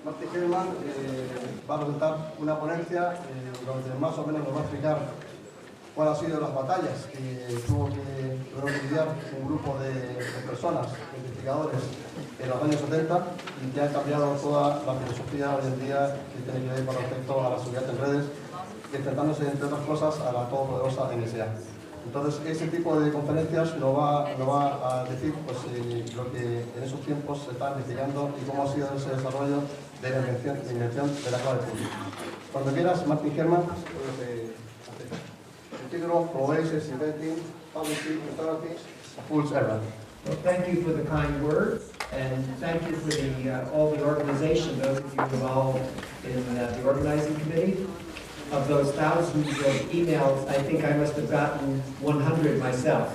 Martin Hellman va a presentar una ponencia donde más o menos nos va a explicar cuáles han sido las batallas que tuvo que lidiar un grupo de personas, investigadores, en los años 70 y que han cambiado toda la filosofía hoy en día que tiene que ver con respecto a la seguridad en redes, enfrentándose, entre otras cosas, a la todopoderosa NSA. Entonces, ese tipo de conferencias nos va a decir pues, lo que en esos tiempos se está investigando y cómo ha sido ese desarrollo de la invención de la clave pública. Cuando quieras, Martin Hellman, el título, Oasis Inventing Publicly Cryptography, Fool's Errand. Well, thank you for the kind words, and thank you for all the organization, those of you involved in the organizing committee. Of those thousands of emails, I think I must have gotten 100 myself.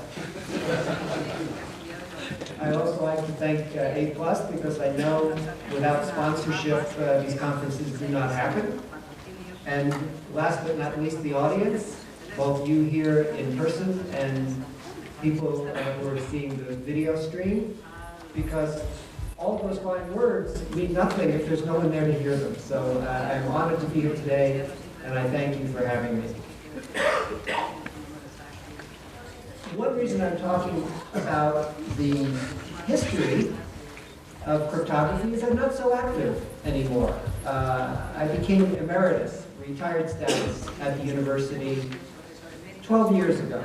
I also like to thank Applus because I know without sponsorship these conferences do not happen. And last but not least, the audience, both you here in person and people who are seeing the video stream, because all of those fine words mean nothing if there's no one there to hear them. So I'm honored to be here today, and I thank you for having me. One reason I'm talking about the history of cryptography is I'm not so active anymore. I became emeritus, retired status at the university 12 years ago.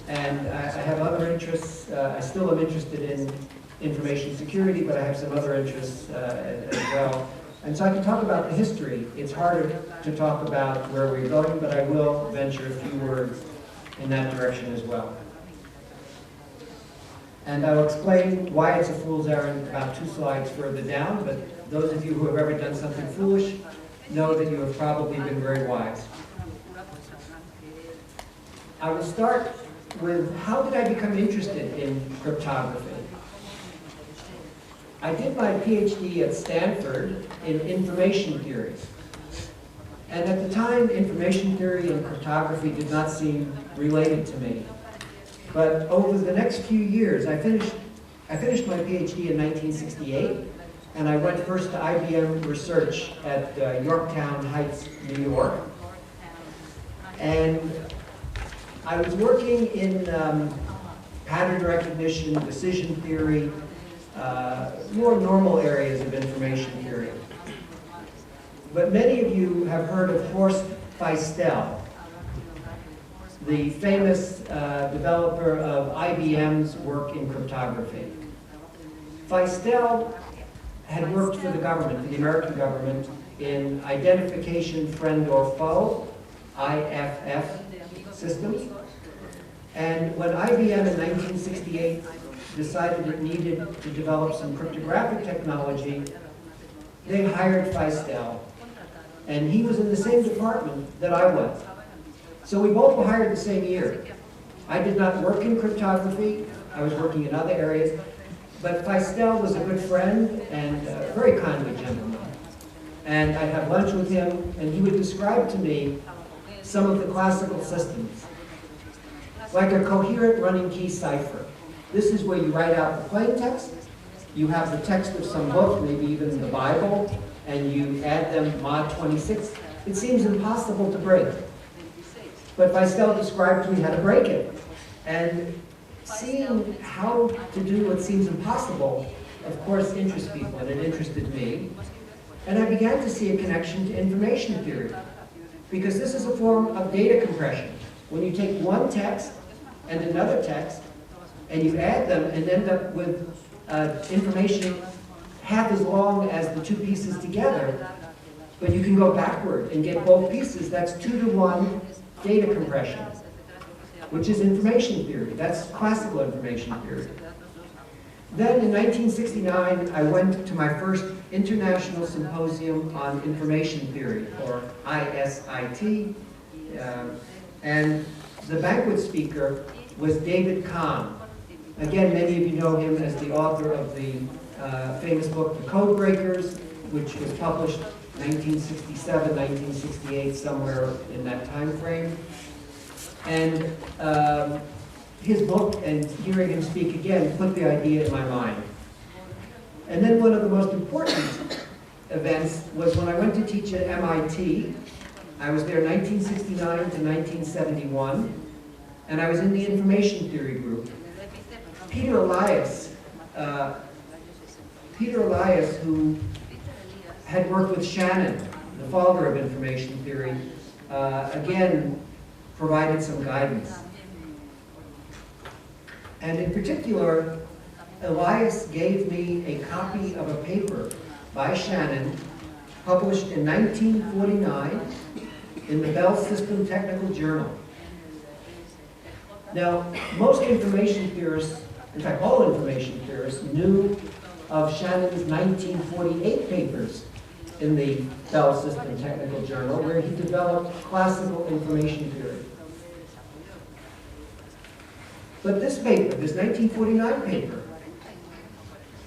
And I have other interests. I still am interested in information security, but I have some other interests as well. And so I can talk about the history. It's harder to talk about where we're going, but I will venture a few words in that direction as well. And I'll explain why it's a fool's errand about 2 slides further down, but those of you who have ever done something foolish know that you have probably been very wise. I will start with how did I become interested in cryptography? I did my PhD at Stanford in information theory. And at the time, information theory and cryptography did not seem related to me. But over the next few years, I finished my PhD in 1968, and I went first to IBM Research at Yorktown Heights, New York. And I was working in pattern recognition, decision theory, more normal areas of information theory. But many of you have heard of Horst Feistel, the famous developer of IBM's work in cryptography. Feistel had worked for the government, for the American government, in identification friend or foe, IFF systems. And when IBM in 1968 decided it needed to develop some cryptographic technology, they hired Feistel. And he was in the same department that I was. So we both were hired the same year. I did not work in cryptography. I was working in other areas. But Feistel was a good friend and a very kindly gentleman. And I'd have lunch with him, and he would describe to me some of the classical systems, like a coherent running key cipher. This is where you write out the plain text, you have the text of some book, maybe even the Bible, and you add them mod 26. It seems impossible to break. But Feistel described to me how to break it. And seeing how to do what seems impossible, of course, interests people, and it interested me. And I began to see a connection to information theory, because this is a form of data compression. When you take one text and another text, and you add them and end up with information half as long as the 2 pieces together, but you can go backward and get both pieces. That's 2-to-1 data compression, which is information theory. That's classical information theory. Then in 1969, I went to my first International Symposium on Information Theory, or ISIT, and the banquet speaker was David Kahn. Again, many of you know him as the author of the famous book, The Code Breakers, which was published 1967, 1968, somewhere in that time frame. And his book, and hearing him speak again, put the idea in my mind. And then one of the most important events was when I went to teach at MIT. I was there 1969 to 1971, and I was in the information theory group. Peter Elias, who had worked with Shannon, the father of information theory, again provided some guidance. And in particular, Elias gave me a copy of a paper by Shannon, published in 1949 in the Bell System Technical Journal. Now, most information theorists, in fact, all information theorists, knew of Shannon's 1948 papers in the Bell System Technical Journal, where he developed classical information theory. But this paper, this 1949 paper,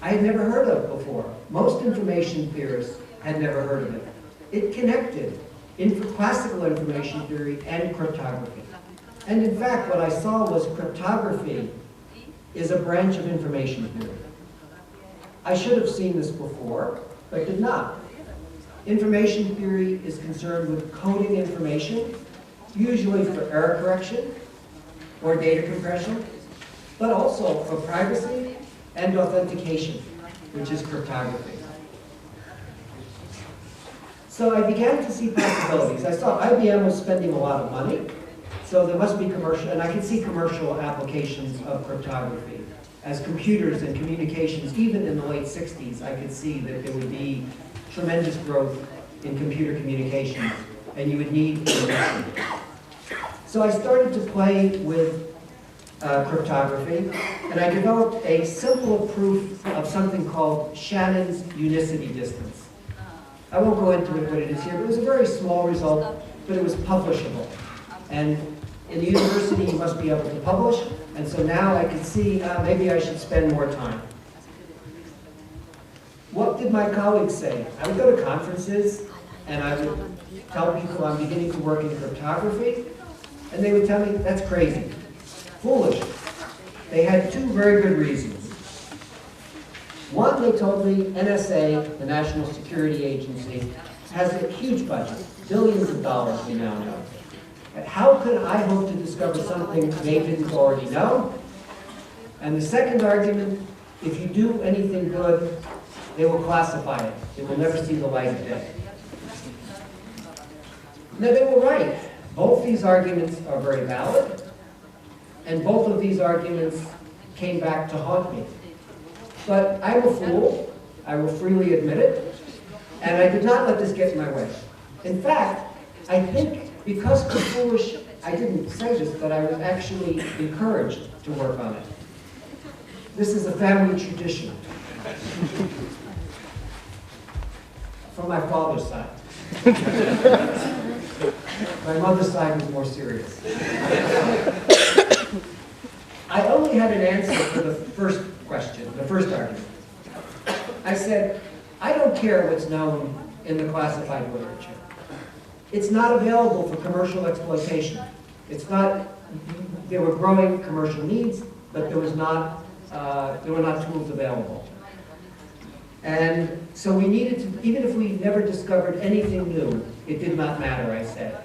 I had never heard of before. Most information theorists had never heard of it. It connected classical information theory and cryptography. And in fact, what I saw was cryptography is a branch of information theory. I should have seen this before, but did not. Information theory is concerned with coding information, usually for error correction or data compression, but also for privacy and authentication, which is cryptography. So I began to see possibilities. I saw IBM was spending a lot of money, so there must be commercial, and I could see commercial applications of cryptography. As computers and communications, even in the late 60s, I could see that there would be tremendous growth in computer communications, and you would need encryption. So I started to play with cryptography, and I developed a simple proof of something called Shannon's unicity distance. I won't go into what it is here, but it was a very small result, but it was publishable. And in the university, you must be able to publish, and so now I could see maybe I should spend more time. What did my colleagues say? I would go to conferences, and I would tell people I'm beginning to work in cryptography, and they would tell me, that's crazy, foolish. They had two very good reasons. One, they told me NSA, the National Security Agency, has a huge budget, billions of dollars we now know. And how could I hope to discover something they didn't already know? And the second argument, if you do anything good, they will classify it. It will never see the light of day. Now, they were right. Both these arguments are very valid, and both of these arguments came back to haunt me. But I'm a fool, I will freely admit it, and I did not let this get in my way. In fact, I think because I'm foolish, I didn't say this, but I was actually encouraged to work on it. This is a family tradition from my father's side. My mother's side was more serious. I only had an answer for the first question, the first argument. I said, I don't care what's known in the classified literature. It's not available for commercial exploitation. It's not, there were growing commercial needs, but there were not tools available. And so we needed to, even if we never discovered anything new, it did not matter, I said.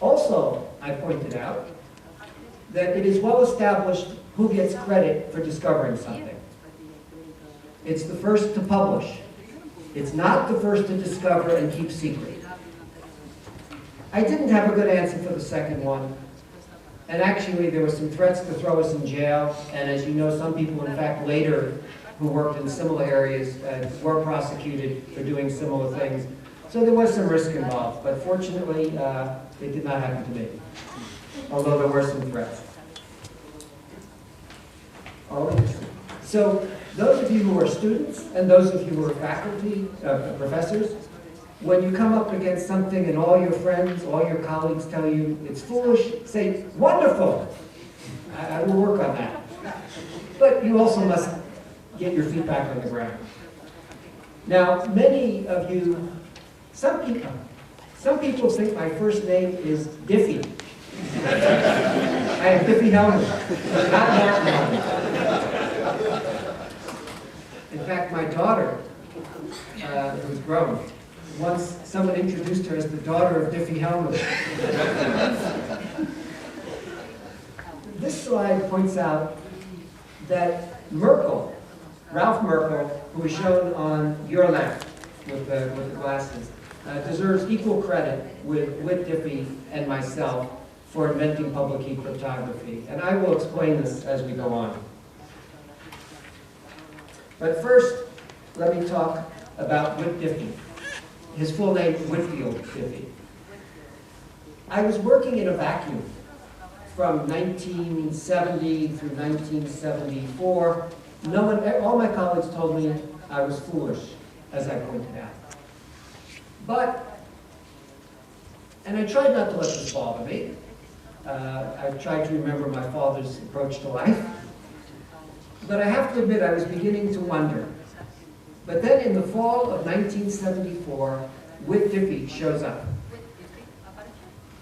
Also, I pointed out that it is well established who gets credit for discovering something. It's the first to publish. It's not the first to discover and keep secret. I didn't have a good answer for the second one. And actually, there were some threats to throw us in jail. And as you know, some people, in fact, later, who worked in similar areas, were prosecuted for doing similar things. So there was some risk involved. But fortunately, it did not happen to me, although there were some threats. So those of you who are students and those of you who are faculty, professors, when you come up against something and all your friends, all your colleagues tell you it's foolish, say, wonderful, I will work on that. But you also must get your feet back on the ground. Now, many of you, some people think my first name is Diffie. I am Diffie Hellman, not Hellman. In fact, my daughter, who's grown, Once someone introduced her as the daughter of Diffie Hellman. This slide points out that Merkle, Ralph Merkle, who is shown on your left with the glasses, deserves equal credit with Diffie and myself for inventing public key cryptography. And I will explain this as we go on. But first, let me talk about Whit Diffie. His full name, Whitfield Diffie. I was working in a vacuum from 1970 through 1974. All my colleagues told me I was foolish, as I pointed out. And I tried not to let this bother me. I tried to remember my father's approach to life. But I have to admit, I was beginning to wonder. But then in the fall of 1974, Whit Diffie shows up.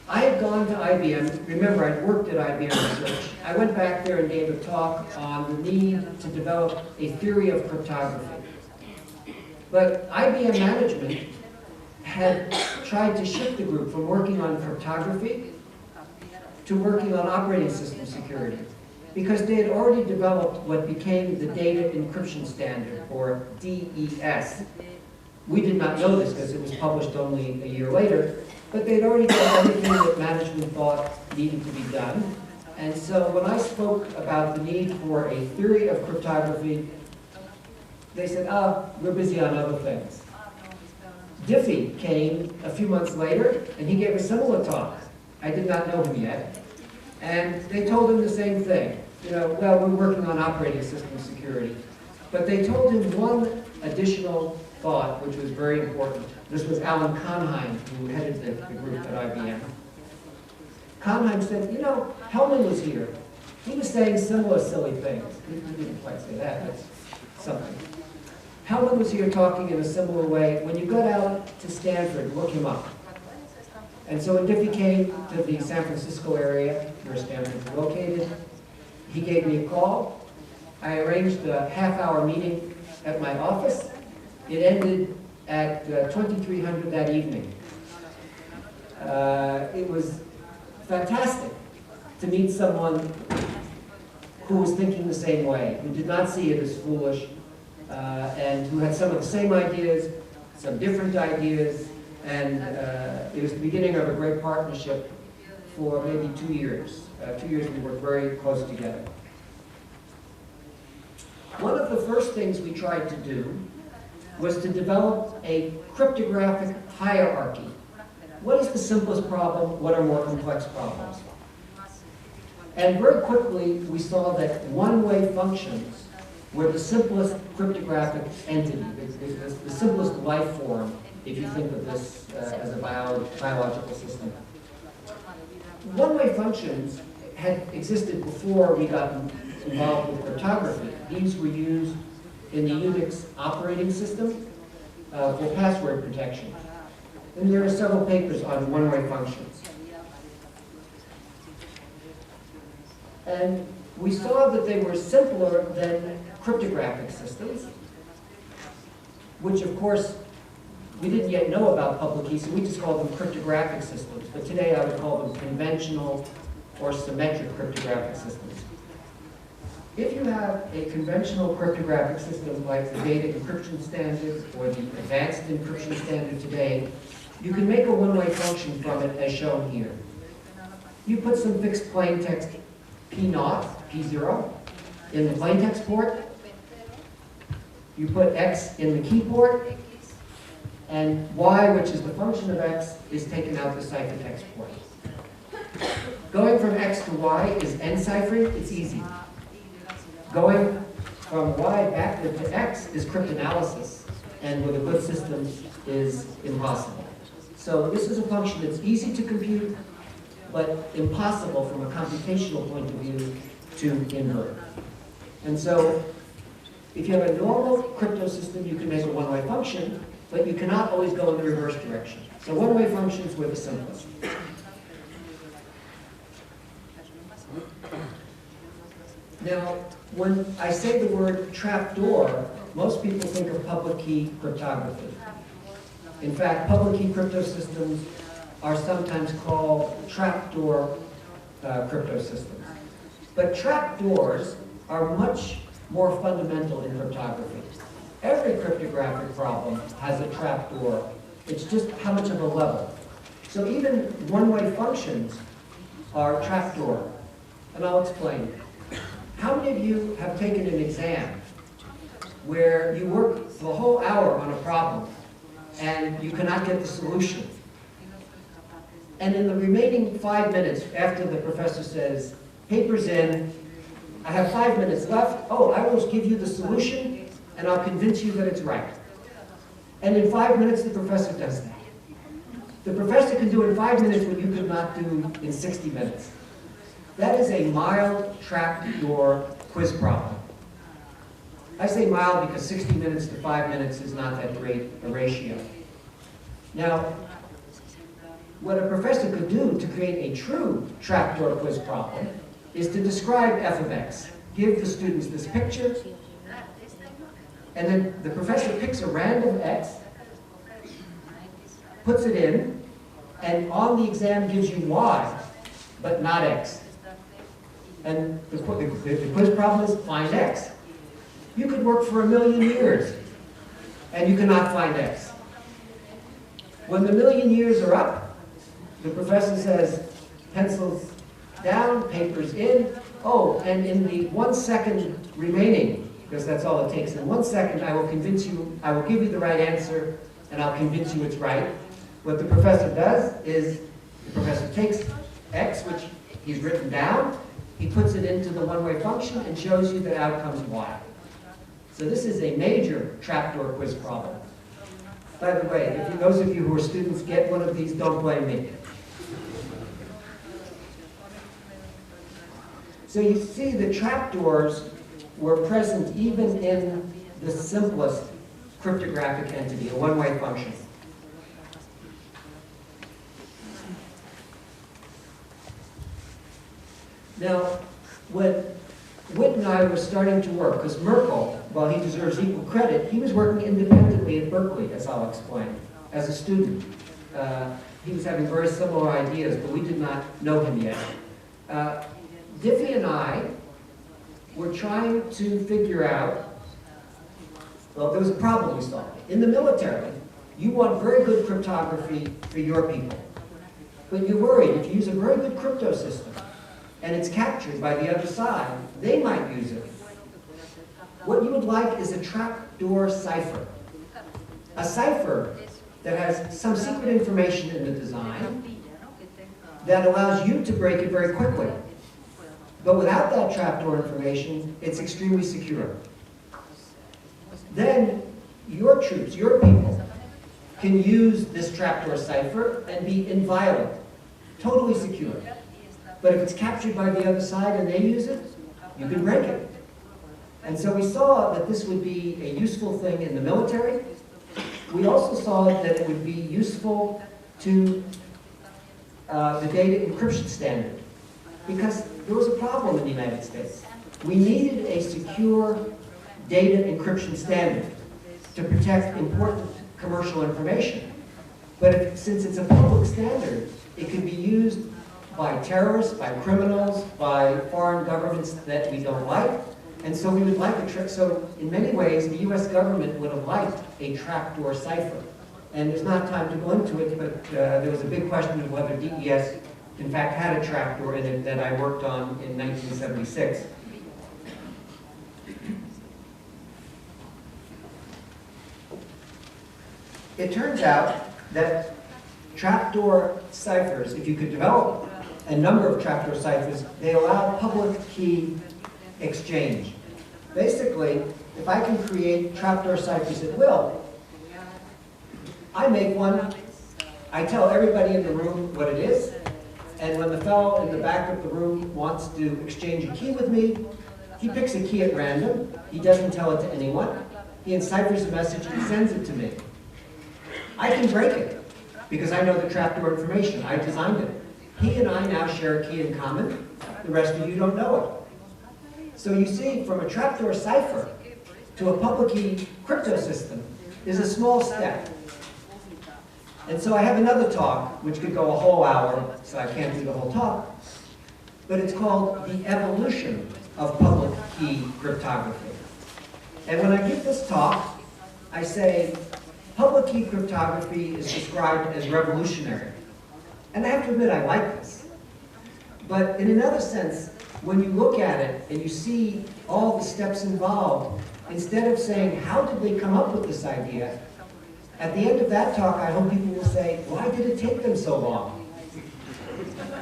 I had gone to IBM. Remember, I'd worked at IBM Research. I went back there and gave a talk on the need to develop a theory of cryptography. But IBM management had tried to shift the group from working on cryptography to working on operating system security, because they had already developed what became the Data Encryption Standard, or DES. We did not know this because it was published only a year later, but they'd already done everything that management thought needed to be done. And so when I spoke about the need for a theory of cryptography, they said, we're busy on other things. Diffie came a few months later, and he gave a similar talk. I did not know him yet. And they told him the same thing. Well, we're working on operating system security. But they told him one additional thought, which was very important. This was Alan Conheim, who headed the group at IBM. Conheim said, Hellman was here. He was saying similar silly things. He didn't quite say that, but something. Hellman was here talking in a similar way. When you got out to Stanford, look him up. And so when Diffie came to the San Francisco area, where Stanford is located, he gave me a call. I arranged a half-hour meeting at my office. It ended at 2300 that evening. It was fantastic to meet someone who was thinking the same way, who did not see it as foolish, and who had some of the same ideas, some different ideas, and it was the beginning of a great partnership for maybe 2 years. 2 years we worked very close together. One of the first things we tried to do was to develop a cryptographic hierarchy. What is the simplest problem? What are more complex problems? And very quickly, we saw that one-way functions were the simplest cryptographic entity, the simplest life form, if you think of this as a biological system. One-way functions had existed before we got involved with cryptography. These were used in the Unix operating system for password protection. And there are several papers on one-way functions. And we saw that they were simpler than cryptographic systems, which of course we didn't yet know about public keys, so we just called them cryptographic systems. But today I would call them conventional or symmetric cryptographic systems. If you have a conventional cryptographic system like the Data Encryption Standard or the Advanced Encryption Standard today, you can make a one-way function from it as shown here. You put some fixed plaintext P0, P0 in the plaintext port. You put X in the key port, and Y, which is the function of X, is taken out the ciphertext port. Going from X to Y is end-ciphering. It's easy. Going from Y backward to X is cryptanalysis, and with a good system is impossible. So this is a function that's easy to compute, but impossible from a computational point of view to invert. And so if you have a normal crypto system, you can make a one-way function, but you cannot always go in the reverse direction. So one-way functions were the simplest. Now, when I say the word trapdoor, most people think of public key cryptography. In fact, public key crypto systems are sometimes called trapdoor crypto systems. But trapdoors are much more fundamental in cryptography. Every cryptographic problem has a trapdoor. It's just how much of a level. So even one-way functions are trapdoor. And I'll explain. How many of you have taken an exam where you work for the whole hour on a problem and you cannot get the solution? And in the remaining 5 minutes after the professor says, paper's in, I have 5 minutes left, oh, I will give you the solution and I'll convince you that it's right. And in 5 minutes the professor does that. The professor can do in 5 minutes what you could not do in 60 minutes. That is a mild trapdoor quiz problem. I say mild because 60 minutes to 5 minutes is not that great a ratio. Now, what a professor could do to create a true trapdoor quiz problem is to describe f of x. Give the students this picture, and then the professor picks a random x, puts it in, and on the exam gives you y, but not x. And the quiz problem is find x. You could work for 1,000,000 years, and you cannot find x. When the 1,000,000 years are up, the professor says, pencils down, papers in. Oh, and in the 1 second remaining, because that's all it takes, in 1 second I will convince you, I will give you the right answer, and I'll convince you it's right. What the professor does is, the professor takes x, which he's written down, he puts it into the one-way function and shows you the outcome's y. So this is a major trapdoor quiz problem. By the way, if those of you who are students get one of these, don't blame me. So you see the trapdoors were present even in the simplest cryptographic entity, a one-way function. Now, when Witt and I were starting to work, because Merkle, while he deserves equal credit, he was working independently at Berkeley, as I'll explain, as a student. He was having very similar ideas, but we did not know him yet. Diffie and I were trying to figure out, well, there was a problem we saw. In the military, you want very good cryptography for your people. But you're worried if you use a very good crypto system, and it's captured by the other side, they might use it. What you would like is a trapdoor cipher. A cipher that has some secret information in the design that allows you to break it very quickly. But without that trapdoor information, it's extremely secure. Then your troops, your people, can use this trapdoor cipher and be inviolate, totally secure. But if it's captured by the other side and they use it, you can break it. And so we saw that this would be a useful thing in the military. We also saw that it would be useful to the data encryption standard, because there was a problem in the United States. We needed a secure data encryption standard to protect important commercial information. But since it's a public standard, it can be used by terrorists, by criminals, by foreign governments that we don't like. And so we would like so in many ways, the US government would have liked a trapdoor cipher. And there's not time to go into it, but there was a big question of whether DES in fact had a trapdoor in it that I worked on in 1976. It turns out that trapdoor ciphers, if you could develop a number of trapdoor ciphers, they allow public key exchange. Basically, if I can create trapdoor ciphers at will, I make one, I tell everybody in the room what it is, and when the fellow in the back of the room wants to exchange a key with me, he picks a key at random, he doesn't tell it to anyone, he enciphers a message and sends it to me. I can break it, because I know the trapdoor information, I designed it. He and I now share a key in common, the rest of you don't know it. So you see, from a trapdoor cipher to a public key crypto system is a small step. And so I have another talk, which could go a whole hour, so I can't do the whole talk, but it's called The Evolution of Public Key Cryptography. And when I give this talk, I say, public key cryptography is described as revolutionary. And I have to admit, I like this. But in another sense, when you look at it and you see all the steps involved, instead of saying, how did they come up with this idea? At the end of that talk, I hope people will say, why did it take them so long?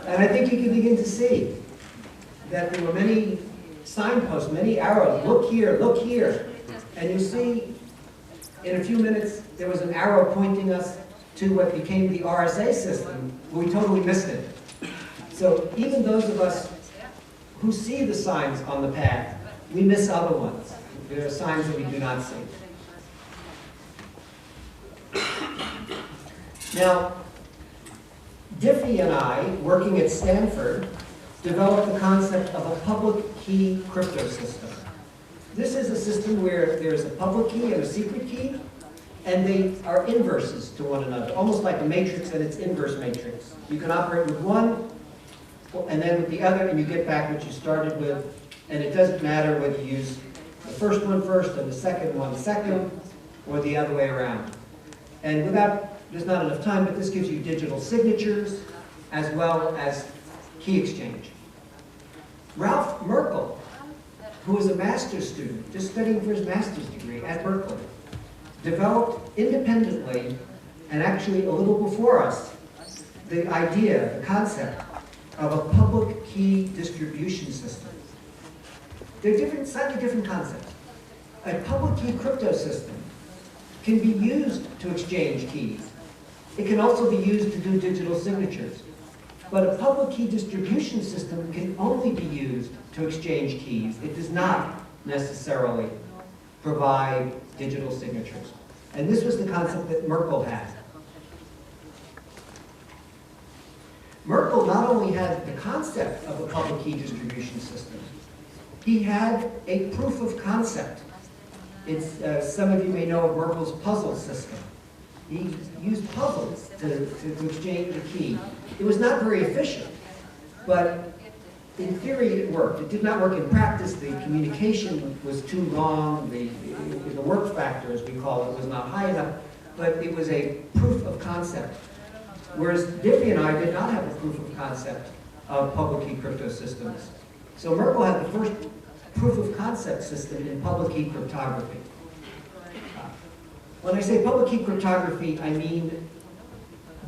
And I think you can begin to see that there were many signposts, many arrows, look here, and you see in a few minutes there was an arrow pointing us to what became the RSA system, where we totally missed it. So even those of us who see the signs on the path, we miss other ones. There are signs that we do not see. Now, Diffie and I, working at Stanford, developed the concept of a public key crypto system. This is a system where there's a public key and a secret key, and they are inverses to one another, almost like a matrix and its inverse matrix. You can operate with one, and then with the other, and you get back what you started with, and it doesn't matter whether you use the first one first and the second one second, or the other way around. And there's not enough time, but this gives you digital signatures as well as key exchange. Ralph Merkle, who is a master's student, just studying for his master's degree at Berkeley, developed independently, and actually a little before us, the idea, the concept of a public key distribution system. They're slightly different concepts. A public key crypto system can be used to exchange keys. It can also be used to do digital signatures. But a public key distribution system can only be used to exchange keys. It does not necessarily provide digital signatures. And this was the concept that Merkle had. Merkle not only had the concept of a public key distribution system, he had a proof of concept. Some of you may know of Merkle's puzzle system. He used puzzles to exchange a key. It was not very efficient, but in theory it worked. It did not work in practice. The communication was too long. The work factor, as we call it, was not high enough, but it was a proof of concept. Whereas Diffie and I did not have a proof of concept of public key crypto systems. So Merkle had the first proof of concept system in public key cryptography. When I say public key cryptography, I mean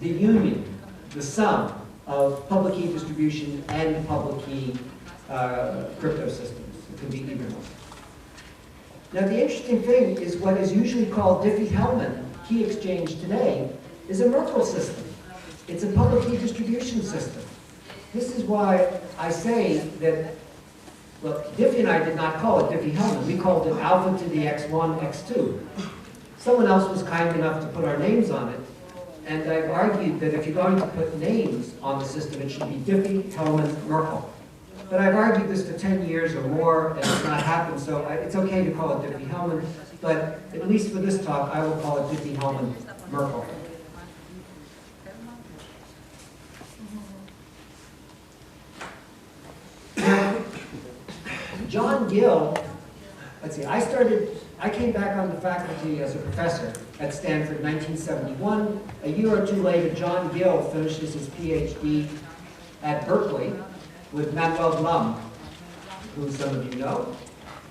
the union, the sum of public key distribution and public key crypto systems. It could be either one. Now the interesting thing is what is usually called Diffie-Hellman key exchange today is a Merkle system. It's a public key distribution system. This is why I say that, well, Diffie and I did not call it Diffie-Hellman. We called it alpha to the x1, x2. Someone else was kind enough to put our names on it, and I've argued that if you're going to put names on the system, it should be Diffie, Hellman, Merkle. But I've argued this for 10 years or more, and it's not happened, so it's okay to call it Diffie-Hellman, but at least for this talk, I will call it Diffie, Hellman, Merkle. Now, John Gill, let's see, I came back on the faculty as a professor at Stanford in 1971. A year or two later, John Gill finishes his PhD at Berkeley with Manuel Blum, who some of you know.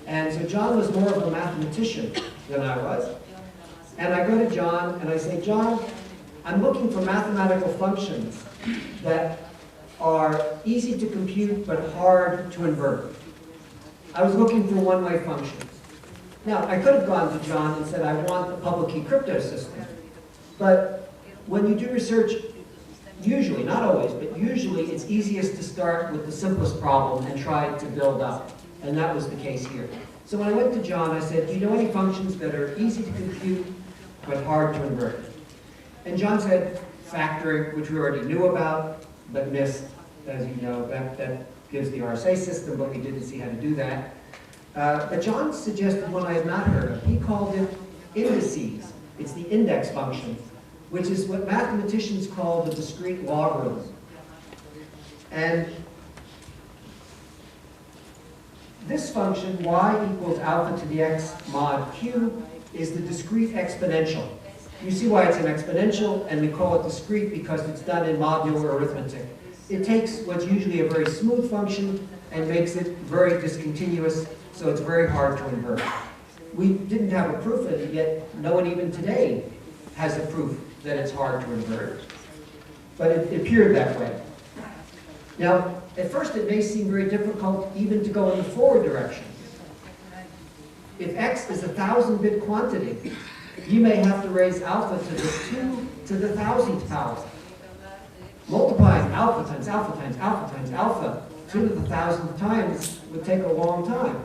And so John was more of a mathematician than I was. And I go to John and I say, John, I'm looking for mathematical functions that are easy to compute but hard to invert. I was looking for one-way functions. Now, I could have gone to John and said, I want a public key crypto system. But when you do research, usually, not always, but usually it's easiest to start with the simplest problem and try to build up. And that was the case here. So when I went to John, I said, do you know any functions that are easy to compute but hard to invert? And John said, factoring, which we already knew about, but missed, as you know. That gives the RSA system, but we didn't see how to do that. But John suggested one I had not heard of. He called it indices. It's the index function, which is what mathematicians call the discrete logarithm. And this function, y equals alpha to the x mod q, is the discrete exponential. You see why it's an exponential, and we call it discrete because it's done in modular arithmetic. It takes what's usually a very smooth function and makes it very discontinuous, so it's very hard to invert. We didn't have a proof of it, yet no one even today has a proof that it's hard to invert. But it appeared that way. Now, at first it may seem very difficult even to go in the forward direction. If x is a 1,000-bit quantity, you may have to raise alpha to the 2 to the 1,000th power. Multiplying alpha times alpha times alpha times alpha 2 to the 1,000th times would take a long time.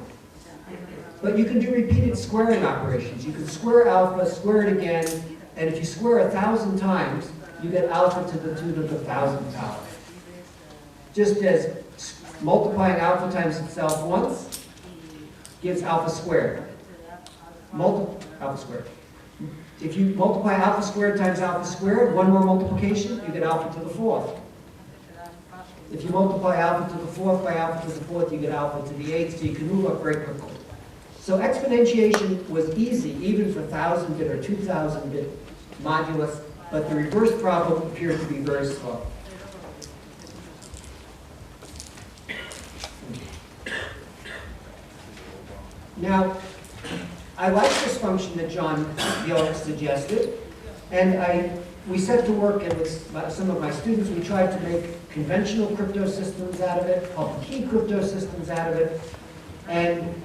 But you can do repeated squaring operations. You can square alpha, square it again, and if you square 1,000 times, you get alpha to the 2 to the 1,000th power. Just as multiplying alpha times itself once gives alpha squared. Alpha squared. If you multiply alpha squared times alpha squared, one more multiplication, you get alpha to the 4th. If you multiply alpha to the 4th by alpha to the 4th, you get alpha to the 8th, so you can move up very quickly. So exponentiation was easy, even for 1,000-bit or 2,000-bit modulus, but the reverse problem appears to be very slow. Now, I like this function that John Gill suggested, and we set to work, and with some of my students, we tried to make conventional crypto systems out of it, public key crypto systems out of it, and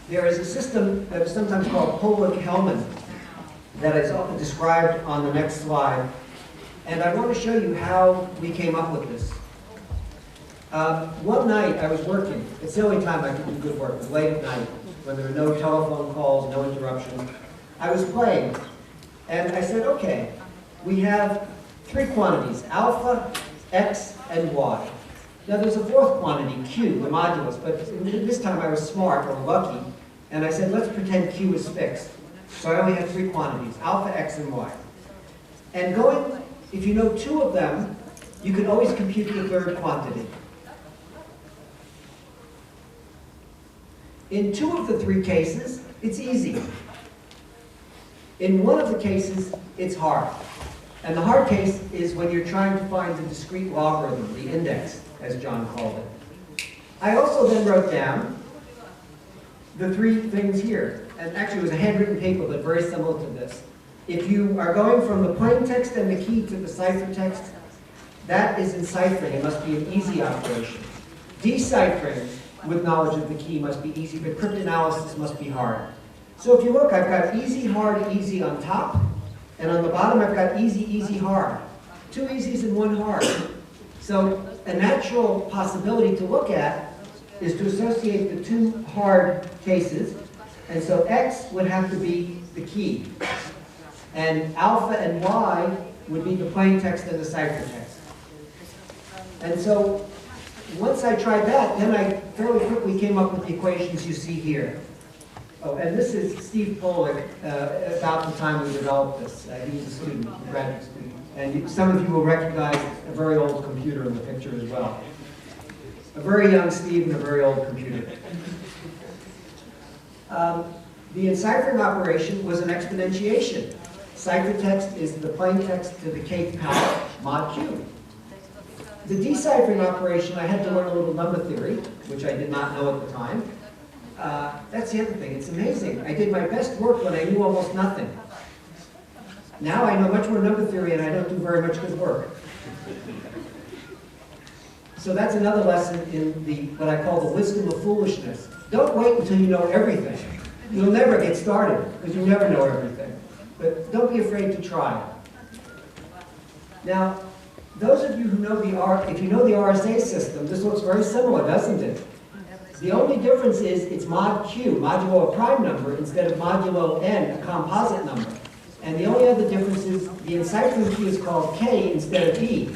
there is a system that is sometimes called Hellman that is often described on the next slide, and I want to show you how we came up with this. One night I was working. It's the only time I could do good work. It was late at night when there were no telephone calls, no interruption. I was playing, and I said, okay, we have 3 quantities, alpha, x, and y. Now there's a 4th quantity, q, the modulus, but this time I was smart or lucky, and I said, let's pretend q is fixed. So I only have 3 quantities, alpha, x, and y. And if you know 2 of them, you can always compute the 3rd quantity. In 2 of the 3 cases, it's easy. In 1 of the cases, it's hard. And the hard case is when you're trying to find the discrete logarithm, the index, as John called it. I also then wrote down the 3 things here. And actually, it was a handwritten paper, but very similar to this. If you are going from the plain text and the key to the ciphertext, that is enciphering. It must be an easy operation. Deciphering with knowledge of the key must be easy, but cryptanalysis must be hard. So if you look, I've got easy, hard, easy on top, and on the bottom I've got easy, easy, hard. 2 easies and 1 hard. So a natural possibility to look at is to associate the 2 hard cases, and so x would have to be the key, and alpha and y would be the plain text and the ciphertext. And so once I tried that, then I fairly quickly came up with the equations you see here. Oh, and this is Steve Polich, about the time we developed this. He was a student, a graduate student. And some of you will recognize a very old computer in the picture as well. A very young Steve and a very old computer. The enciphering operation was an exponentiation. Ciphertext is the plain text to the kth power, mod q. The deciphering operation, I had to learn a little number theory, which I did not know at the time. That's the other thing. It's amazing. I did my best work when I knew almost nothing. Now I know much more number theory and I don't do very much good work. So that's another lesson in what I call the wisdom of foolishness. Don't wait until you know everything. You'll never get started because you never know everything. But don't be afraid to try. Now, those of you who know if you know the RSA system, this looks very similar, doesn't it? The only difference is it's mod q, modulo a prime number, instead of modulo n, a composite number. And the only other difference is the enciphering key is called k instead of e.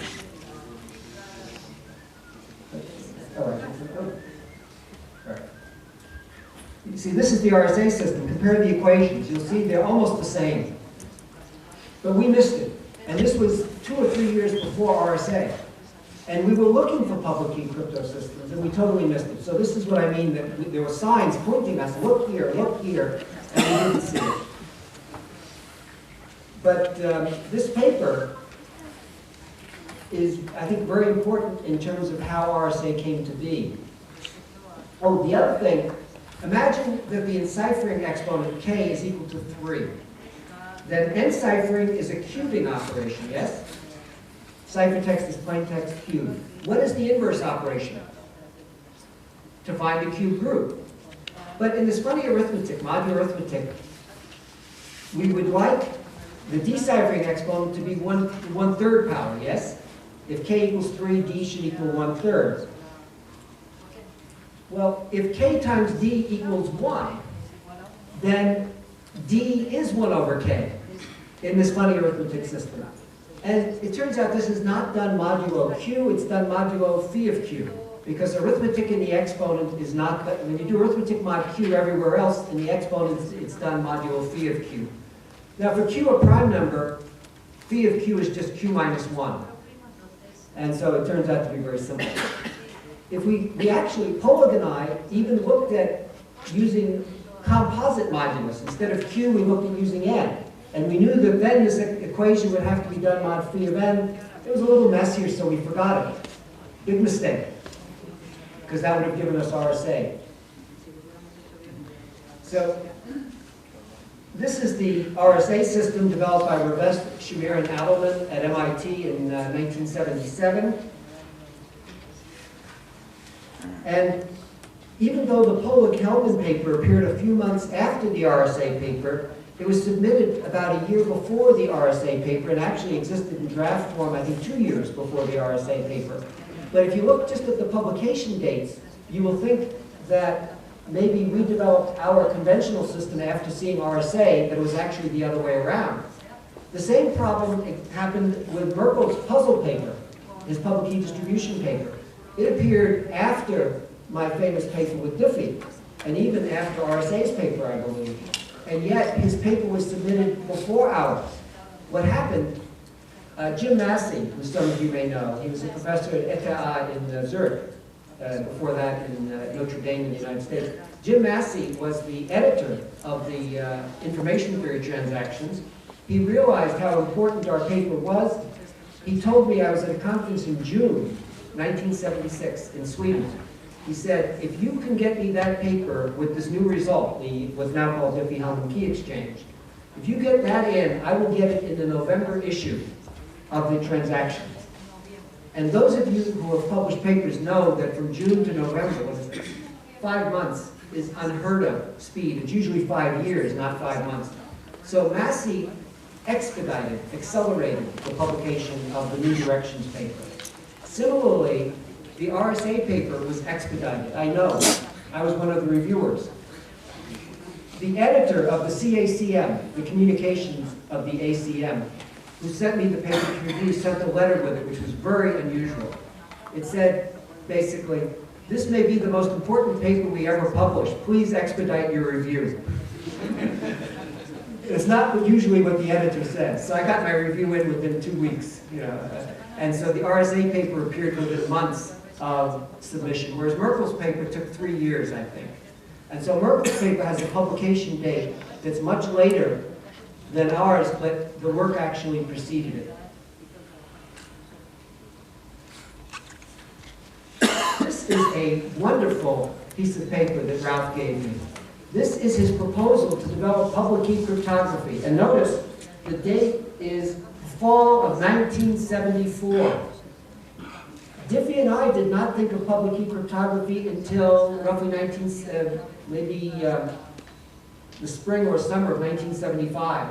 see, this is the RSA system. Compare the equations. You'll see they're almost the same. But we missed it. And this was 2 or 3 years before RSA. And we were looking for public key crypto systems, and we totally missed it. So this is what I mean, that there were signs pointing us, look here, and we didn't see it. But this paper is, I think, very important in terms of how RSA came to be. Oh, the other thing, imagine that the enciphering exponent k is equal to 3. Then enciphering is a cubing operation, yes? Ciphertext is plaintext cubed. What is the inverse operation? To find a cubed group. But in this funny arithmetic, modular arithmetic, we would like the deciphering exponent to be 1/3 power, yes? If k equals 3, d should equal 1/3. Well, if k times d equals 1, then d is 1 over k in this funny arithmetic system. And it turns out this is not done modulo q, it's done modulo phi of q. Because arithmetic in the exponent is not, when you do arithmetic mod q everywhere else, in the exponent it's done modulo phi of q. Now for q, a prime number, phi of q is just q minus 1. And so it turns out to be very simple. If we actually, Polag and I even looked at using composite modulus. Instead of q, we looked at using n. And we knew that then this equation would have to be done mod phi of n. It was a little messier, so we forgot it. Big mistake, because that would have given us RSA. So this is the RSA system developed by Revest, Shamir, and Appelman at MIT in 1977. And even though the Polag-Hellman paper appeared a few months after the RSA paper, it was submitted about a year before the RSA paper and actually existed in draft form, I think, 2 years before the RSA paper. But if you look just at the publication dates, you will think that maybe we developed our conventional system after seeing RSA, but it was actually the other way around. The same problem happened with Merkel's puzzle paper, his public key distribution paper. It appeared after my famous paper with Diffie, and even after RSA's paper, I believe. And yet, his paper was submitted before ours. What happened, Jim Massey, who some of you may know, he was a professor at ETH in Zurich, before that in Notre Dame in the United States. Jim Massey was the editor of the information theory transactions. He realized how important our paper was. He told me, I was at a conference in June 1976 in Sweden. He said, if you can get me that paper with this new result, what's now called Diffie-Hellman key exchange, if you get that in, I will get it in the November issue of the transactions. And those of you who have published papers know that from June to November, 5 months is unheard of speed. It's usually 5 years, not 5 months. So Massey expedited, accelerated the publication of the New Directions paper. Similarly, the RSA paper was expedited. I know. I was one of the reviewers. The editor of the CACM, the communications of the ACM, who sent me the paper to review, sent a letter with it, which was very unusual. It said, basically, this may be the most important paper we ever published. Please expedite your review. It's not usually what the editor says. So I got my review in within 2 weeks. And so the RSA paper appeared within months of submission, whereas Merkel's paper took 3 years, I think. And so Merkel's paper has a publication date that's much later than ours, but the work actually preceded it. This is a wonderful piece of paper that Ralph gave me. This is his proposal to develop public key cryptography. And notice, the date is fall of 1974. Diffie and I did not think of public key cryptography until roughly the spring or summer of 1975.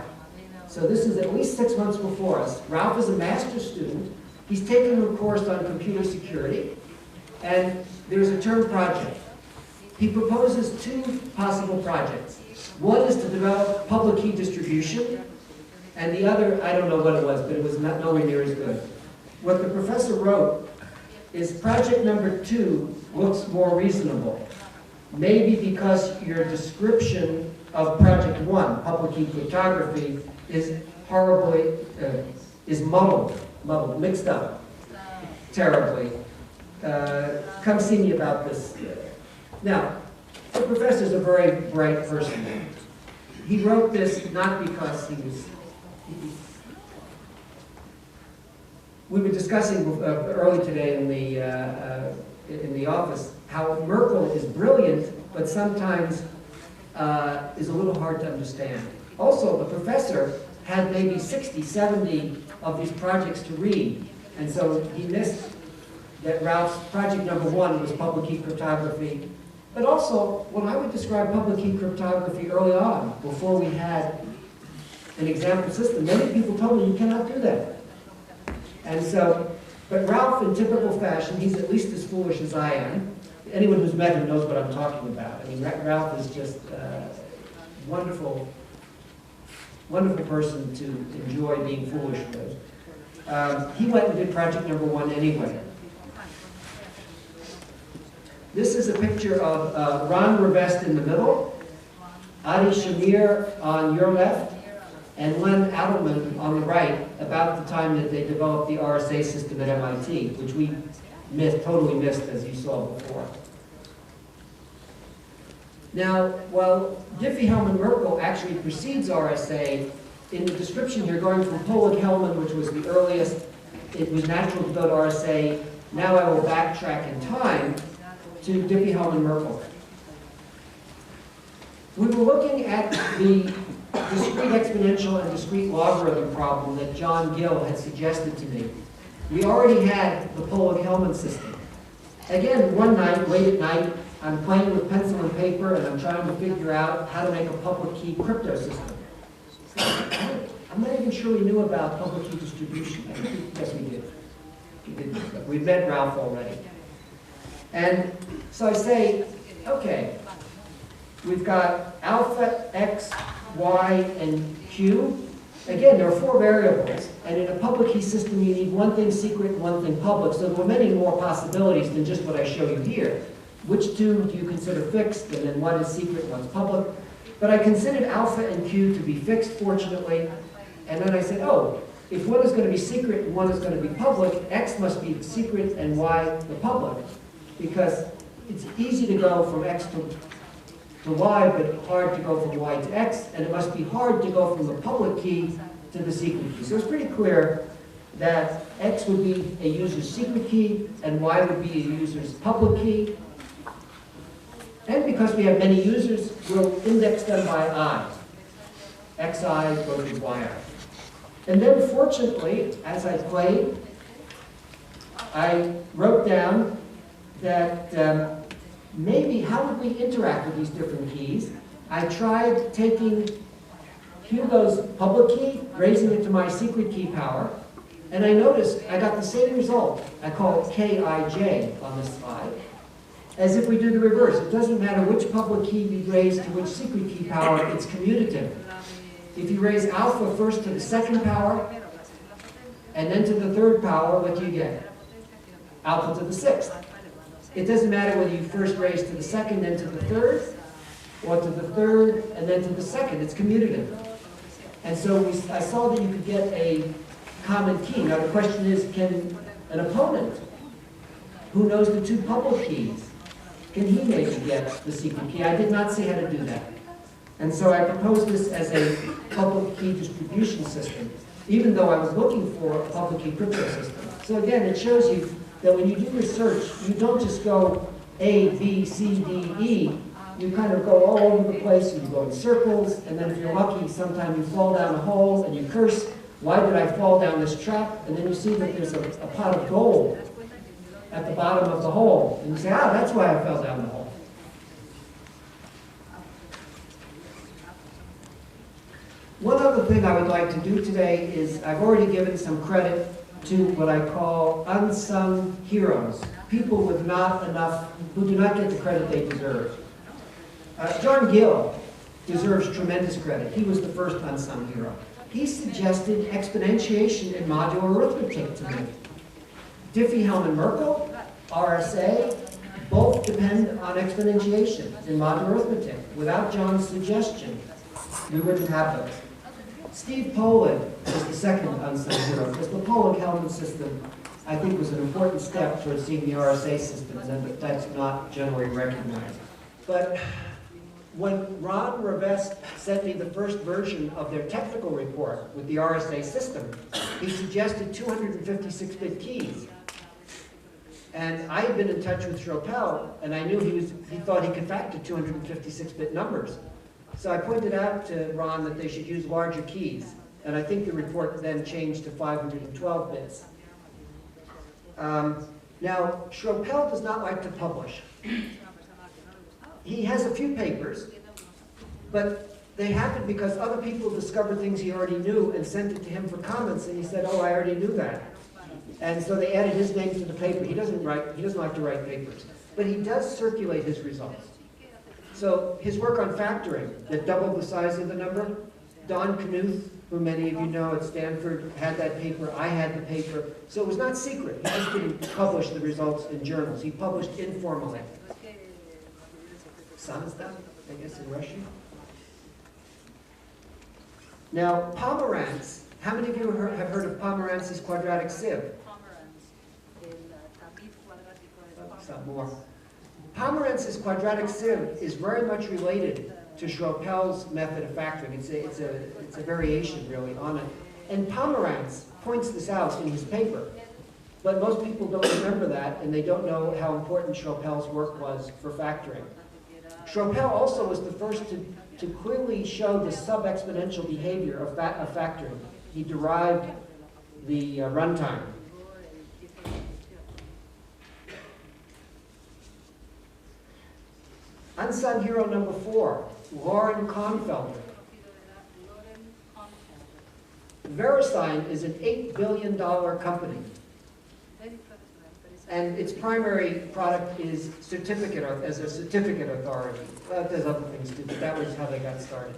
So this is at least 6 months before us. Ralph is a master's student. He's taking a course on computer security, and there's a term project. He proposes 2 possible projects. One is to develop public key distribution, and the other, I don't know what it was, but it was nowhere near as good. What the professor wrote is project number 2 looks more reasonable. maybe because your description of Project 1, public key cryptography, is horribly, is muddled, mixed up terribly. Come see me about this. Now, the professor's a very bright person. He wrote this not because he was... We were discussing early today in the office how Merkle is brilliant, but sometimes is a little hard to understand. Also, the professor had maybe 60, 70 of these projects to read, and so he missed that Ralph's project number 1 was public key cryptography. But also, when I would describe public key cryptography early on, before we had an example system, many people told me you cannot do that. And so, but Ralph, in typical fashion, he's at least as foolish as I am. Anyone who's met him knows what I'm talking about. I mean, Ralph is just a wonderful, wonderful person to enjoy being foolish with. He went and did project number 1 anyway. This is a picture of Ron Revest in the middle, Adi Shamir on your left, and Len Adelman on the right, about the time that they developed the RSA system at MIT, which we totally missed, as you saw before. Now, while Diffie-Hellman-Merkle actually precedes RSA, in the description here, going from Pollak-Hellman, which was the earliest, it was natural to go to RSA. Now I will backtrack in time to Diffie-Hellman-Merkle. We were looking at the discrete exponential and discrete logarithm problem that John Gill had suggested to me. We already had the Pollak-Hellman system. Again, one night, late at night, I'm playing with pencil and paper and I'm trying to figure out how to make a public key crypto system. I'm not even sure we knew about public key distribution. Yes, we did. We met Ralph already. And so I say, okay, we've got alpha, x, y, and q. Again, there are 4 variables, and in a public key system you need one thing secret and one thing public, so there are many more possibilities than just what I show you here. Which 2 do you consider fixed, and then one is secret and one's public? But I considered alpha and q to be fixed, fortunately, and then I said, oh, if one is going to be secret and one is going to be public, x must be the secret and y the public, because it's easy to go from x to y, but hard to go from y to x, and it must be hard to go from the public key to the secret key. So it's pretty clear that x would be a user's secret key, and y would be a user's public key. And because we have many users, we'll index them by I. xi goes with yi. And then, fortunately, as I played, I wrote down that maybe how would we interact with these different keys? I tried taking Hugo's public key, raising it to my secret key power, and I noticed I got the same result. I call it Kij on this slide, as if we do the reverse. It doesn't matter which public key we raise to which secret key power, it's commutative. If you raise alpha first to the 2nd power, and then to the 3rd power, what do you get? Alpha to the 6th. It doesn't matter whether you first raise to the 2nd, then to the 3rd, or to the 3rd, and then to the 2nd. It's commutative. And so I saw that you could get a common key. Now the question is, can an opponent who knows the 2 public keys, can he maybe get the secret key? I did not see how to do that. And so I proposed this as a public key distribution system, even though I was looking for a public key crypto system. So again, it shows you that when you do research, you don't just go A, B, C, D, E. You kind of go all over the place, and you go in circles, and then if you're lucky, sometimes you fall down a hole and you curse, why did I fall down this trap? And then you see that there's a pot of gold at the bottom of the hole. And you say, ah, that's why I fell down the hole. One other thing I would like to do today is, I've already given some credit to what I call unsung heroes, people with not enough, who do not get the credit they deserve. John Gill deserves tremendous credit. He was the first unsung hero. He suggested exponentiation in modular arithmetic to me. Diffie-Hellman-Merkle, RSA, Both depend on exponentiation in modern arithmetic. Without John's suggestion, we wouldn't have those. Steve Poland is the second unsung hero, because the Poland-Hellman system, I think, was an important step towards seeing the RSA system, and that's not generally recognized. But when Ron Rivest sent me the first version of their technical report with the RSA system, he suggested 256-bit keys. And I had been in touch with Schroepel, and I knew he thought he could factor 256-bit numbers. So I pointed out to Ron that they should use larger keys. And I think the report then changed to 512 bits. Now, Schroepel does not like to publish. He has a few papers, but they happened because other people discovered things he already knew and sent it to him for comments, and he said, oh, I already knew that. And so they added his name to the paper. He doesn't like to write papers, but he does circulate his results. So his work on factoring, that doubled the size of the number, Don Knuth, who many of you know at Stanford, had that paper. I had the paper. So it was not secret. He just didn't publish the results in journals. He published informally. Samizdat, I guess in Russian. Now, Pomerantz. How many of you have heard of Pomerantz's quadratic sieve? Some more. Pomerantz's quadratic sieve is very much related to Schroepel's method of factoring. It's a variation, really, on it. And Pomerantz points this out in his paper. But most people don't remember that, and they don't know how important Schroepel's work was for factoring. Schroepel also was the first to clearly show the sub-exponential behavior of factoring. He derived the runtime. Unsung hero number 4, Lauren Kahnfelder. VeriSign is an $8 billion company. And its primary product is as a certificate authority. Well, there's other things too, but that was how they got started.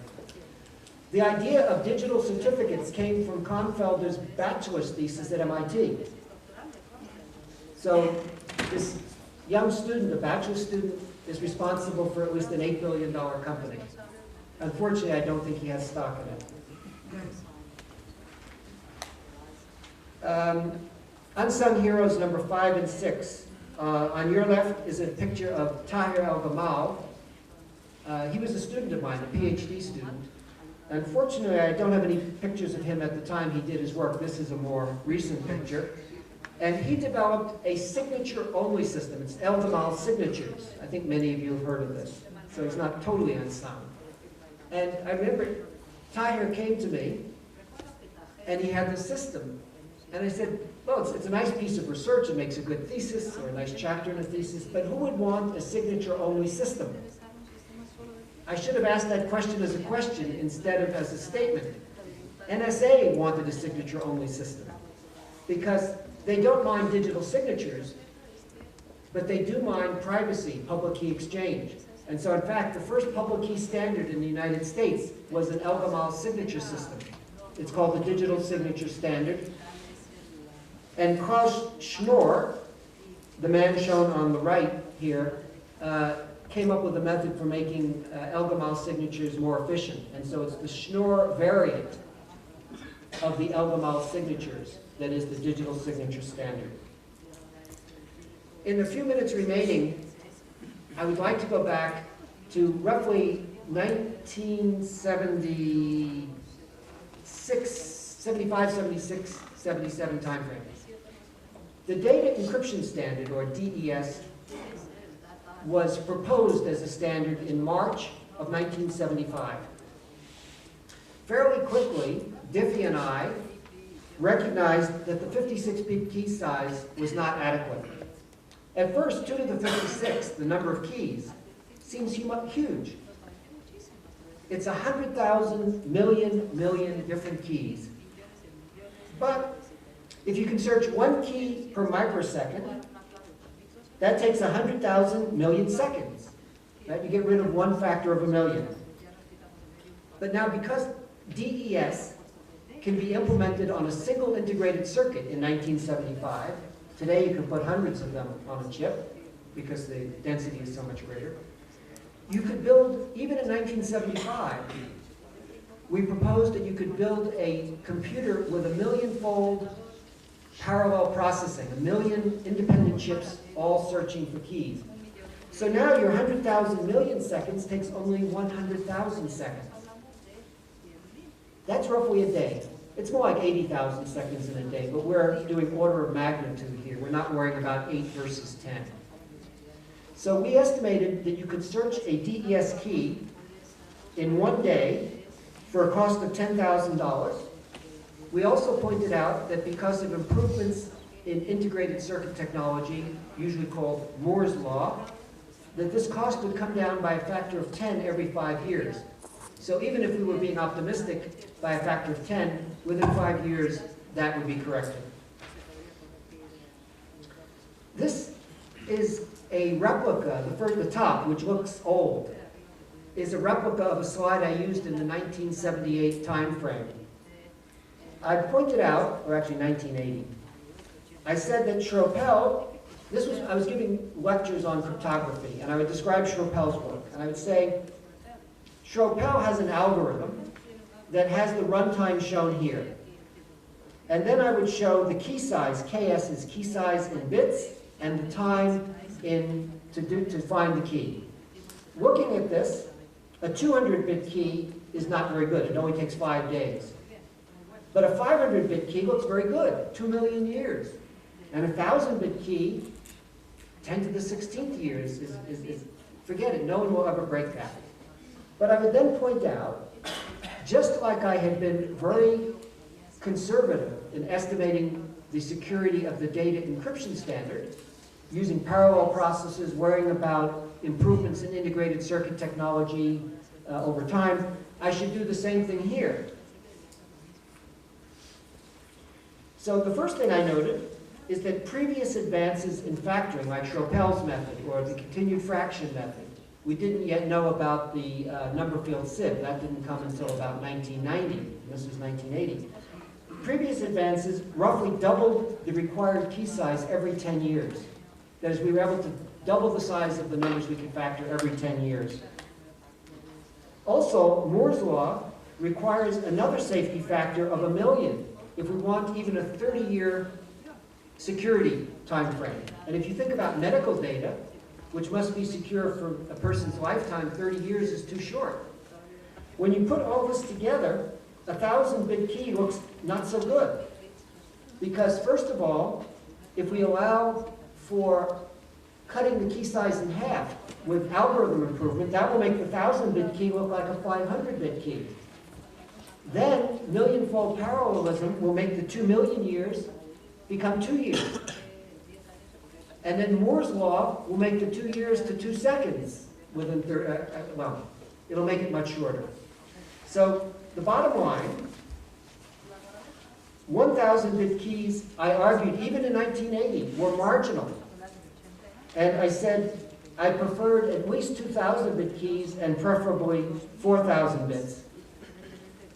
The idea of digital certificates came from Kahnfelder's bachelor's thesis at MIT. So this young student, a bachelor's student, is responsible for at least an $8 billion company. Unfortunately, I don't think he has stock in it. Unsung heroes number 5 and 6. On your left is a picture of Tahir El-Gamal. He was a student of mine, a PhD student. Unfortunately, I don't have any pictures of him at the time he did his work. This is a more recent picture. And he developed a signature-only system. It's El-Gamal signatures. I think many of you have heard of this. So he's not totally unsound. And I remember Tahir came to me, and he had this system. And I said, well, it's a nice piece of research. It makes a good thesis or a nice chapter in a thesis. But who would want a signature-only system? I should have asked that question as a question instead of as a statement. NSA wanted a signature-only system because they don't mind digital signatures, but they do mind privacy, public key exchange. And so, in fact, the first public key standard in the United States was an El-Gamal signature system. It's called the Digital Signature Standard. And Klaus Schnorr, the man shown on the right here, came up with a method for making El-Gamal signatures more efficient. And so it's the Schnorr variant of the El-Gamal signatures that is the digital signature standard. In the few minutes remaining, I would like to go back to roughly 1976, 75, 76, 77 timeframe. The data encryption standard, or DES, was proposed as a standard in March of 1975. Fairly quickly, Diffie and I recognized that the 56-bit key size was not adequate. At first, 2 to the 56, the number of keys, seems huge. It's 100,000 million different keys. But if you can search 1 key per microsecond, that takes 100,000 million seconds. Right? You get rid of 1 factor of a million. But now, because DES can be implemented on a single integrated circuit in 1975, today you can put hundreds of them on a chip, because the density is so much greater. You could build, even in 1975, we proposed that you could build a computer with 1,000,000-fold parallel processing, 1,000,000 independent chips all searching for keys. So now your 100,000 milliseconds takes only 100,000 seconds. That's roughly a day. It's more like 80,000 seconds in a day, but we're doing order of magnitude here. We're not worrying about 8 versus 10. So we estimated that you could search a DES key in one day for a cost of $10,000. We also pointed out that because of improvements in integrated circuit technology, usually called Moore's Law, that this cost would come down by a factor of 10 every 5 years. So even if we were being optimistic by a factor of 10, within 5 years, that would be corrected. This is a replica, the top, which looks old, is a replica of a slide I used in the 1978 time frame. I pointed out, or actually 1980, I said that Schropel, I was giving lectures on cryptography, and I would describe Schropel's work, and I would say, Schropel has an algorithm that has the runtime shown here. And then I would show the key size, KS is key size in bits, and the time to find the key. Looking at this, a 200-bit key is not very good. It only takes 5 days. But a 500-bit key looks very good, 2 million years. And a 1,000-bit key, 10 to the 16th years, is forget it, no one will ever break that. But I would then point out, just like I had been very conservative in estimating the security of the data encryption standard, using parallel processes, worrying about improvements in integrated circuit technology over time, I should do the same thing here. So the first thing I noted is that previous advances in factoring, like Schropel's method or the continued fraction method, we didn't yet know about the number field sieve. That didn't come until about 1990. This was 1980. Previous advances roughly doubled the required key size every 10 years. That is, we were able to double the size of the numbers we could factor every 10 years. Also, Moore's Law requires another safety factor of 1 million if we want even a 30-year security time frame. And if you think about medical data, which must be secure for a person's lifetime, 30 years is too short. When you put all this together, a 1,000-bit key looks not so good. Because first of all, if we allow for cutting the key size in half with algorithm improvement, that will make the 1,000-bit key look like a 500-bit key. Then, million-fold parallelism will make the 2 million years become 2 years. And then Moore's Law will make the 2 years to 2 seconds within, well, it'll make it much shorter. So the bottom line, 1,000-bit keys, I argued, even in 1980, were marginal. And I said I preferred at least 2,000-bit keys and preferably 4,000 bits.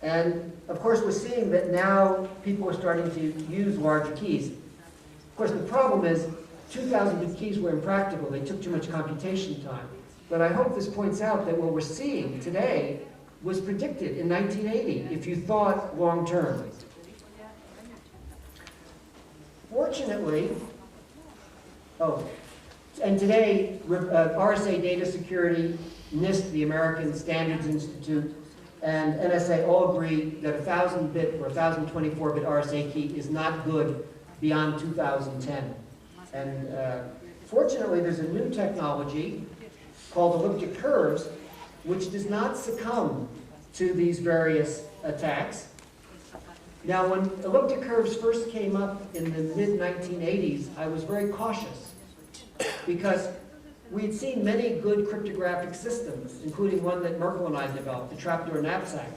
And of course, we're seeing that now people are starting to use larger keys. Of course, the problem is 2,000-bit keys were impractical. They took too much computation time. But I hope this points out that what we're seeing today was predicted in 1980 if you thought long term. Fortunately, and today, RSA Data Security, NIST, the American Standards Institute, and NSA all agree that a 1,000-bit or 1,024-bit RSA key is not good beyond 2010. And fortunately, there's a new technology called elliptic curves, which does not succumb to these various attacks. Now, when elliptic curves first came up in the mid-1980s, I was very cautious because we'd seen many good cryptographic systems, including one that Merkel and I developed, the Trapdoor knapsack.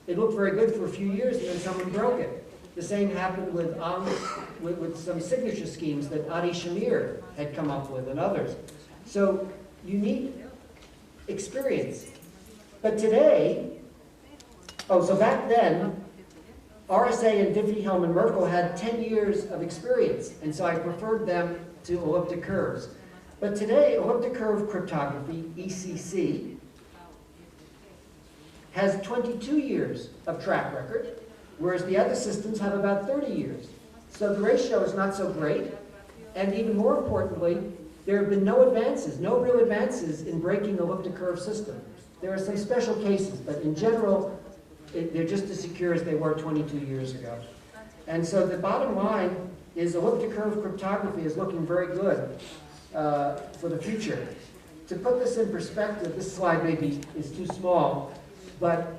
It looked very good for a few years, and then someone broke it. The same happened with some signature schemes that Adi Shamir had come up with and others. So you need experience. But today, so back then, RSA and Diffie, Hellman, Merkel had 10 years of experience, and so I preferred them to elliptic curves. But today, elliptic curve cryptography, ECC, has 22 years of track record, whereas the other systems have about 30 years. So the ratio is not so great, and even more importantly, there have been no advances, no real advances in breaking elliptic curve systems. There are some special cases, but in general, they're just as secure as they were 22 years ago. And so the bottom line is elliptic curve cryptography is looking very good for the future. To put this in perspective, this slide maybe is too small, but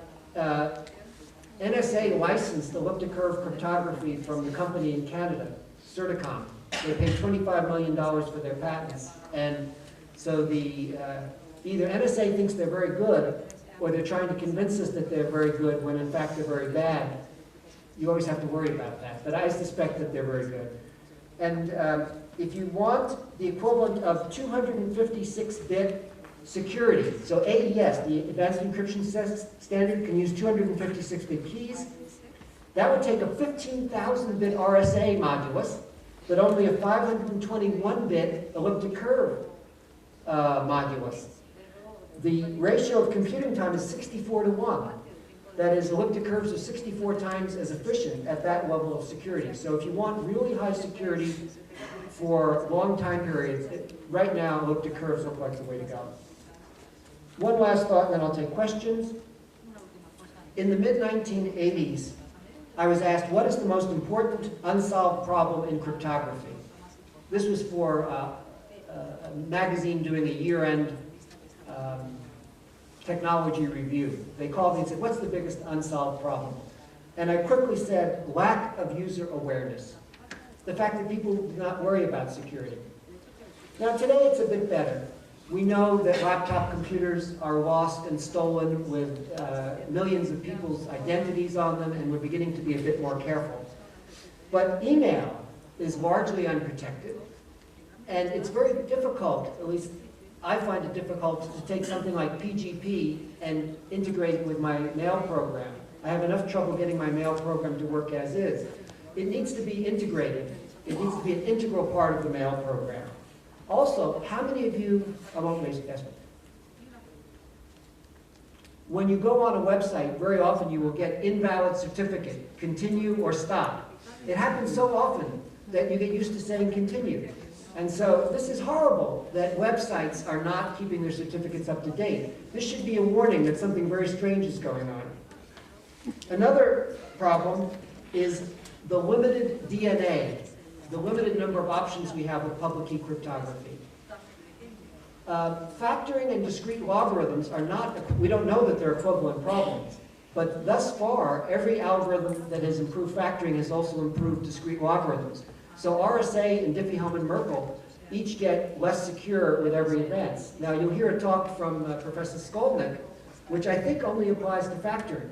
NSA licensed elliptic curve cryptography from the company in Canada, Certicom. They paid $25 million for their patents. And so either NSA thinks they're very good, or they're trying to convince us that they're very good when in fact they're very bad. You always have to worry about that, but I suspect that they're very good. And if you want the equivalent of 256-bit security, so AES, the Advanced Encryption Standard, can use 256-bit keys. That would take a 15,000-bit RSA modulus, but only a 521-bit elliptic curve modulus. The ratio of computing time is 64 to 1. That is, elliptic curves are 64 times as efficient at that level of security. So if you want really high security for long time periods, right now elliptic curves look like the way to go. One last thought, and then I'll take questions. In the mid-1980s, I was asked, what is the most important unsolved problem in cryptography? This was for a magazine doing a year-end technology review. They called me and said, what's the biggest unsolved problem? And I quickly said, lack of user awareness. The fact that people do not worry about security. Now today it's a bit better. We know that laptop computers are lost and stolen with millions of people's identities on them, and we're beginning to be a bit more careful. But email is largely unprotected, and it's very difficult, at least I find it difficult, to take something like PGP and integrate it with my mail program. I have enough trouble getting my mail program to work as is. It needs to be integrated. It needs to be an integral part of the mail program. Also, how many of you, I won't raise this. When you go on a website, very often you will get invalid certificate, continue or stop. It happens so often that you get used to saying continue. And so this is horrible that websites are not keeping their certificates up to date. This should be a warning that something very strange is going on. Another problem is the limited DNA, the limited number of options we have with public key cryptography. Factoring and discrete logarithms are not, we don't know that they're equivalent problems, but thus far, every algorithm that has improved factoring has also improved discrete logarithms. So RSA and Diffie-Hellman-Merkle each get less secure with every advance. Now you'll hear a talk from Professor Skolnick, which I think only applies to factoring.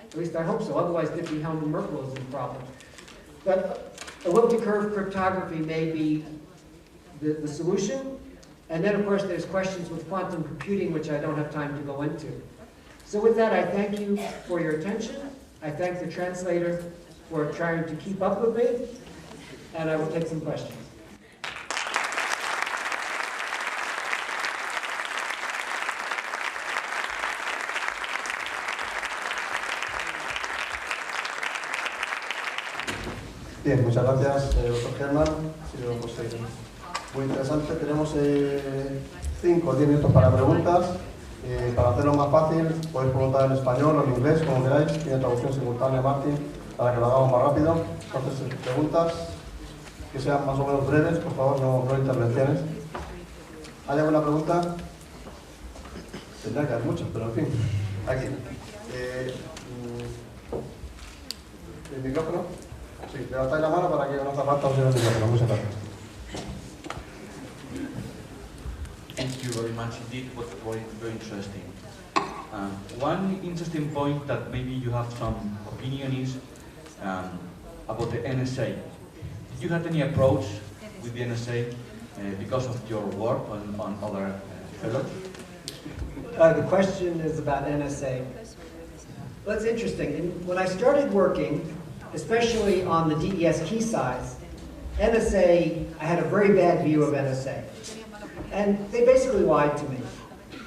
At least I hope so, otherwise Diffie-Hellman-Merkle is the problem. But elliptic curve cryptography may be the solution. And then, of course, there's questions with quantum computing, which I don't have time to go into. So with that, I thank you for your attention. I thank the translator for trying to keep up with me. And I will take some questions. Bien, muchas gracias, doctor Hellman. Ha sido muy interesante. Tenemos 5 o 10 minutos para preguntas. Para hacerlo más fácil, podéis preguntar en español o en inglés, como queráis. Tiene traducción simultánea, Martín, para que lo hagamos más rápido. Entonces, preguntas que sean más o menos breves, por favor, no intervenciones. ¿Hay alguna pregunta? Tendrá que haber muchas, pero en fin. Aquí. ¿El micrófono? Sí, levantáis la mano para que no haga falta usar el micrófono. Muchas gracias. Thank you very much indeed. It was very interesting. One interesting point that maybe you have some opinion is about the NSA. Did you have any approach with the NSA because of your work on other fellows? The question is about NSA. Well, that's interesting. And when I started working, especially on the DES key size, NSA, I had a very bad view of NSA. And they basically lied to me.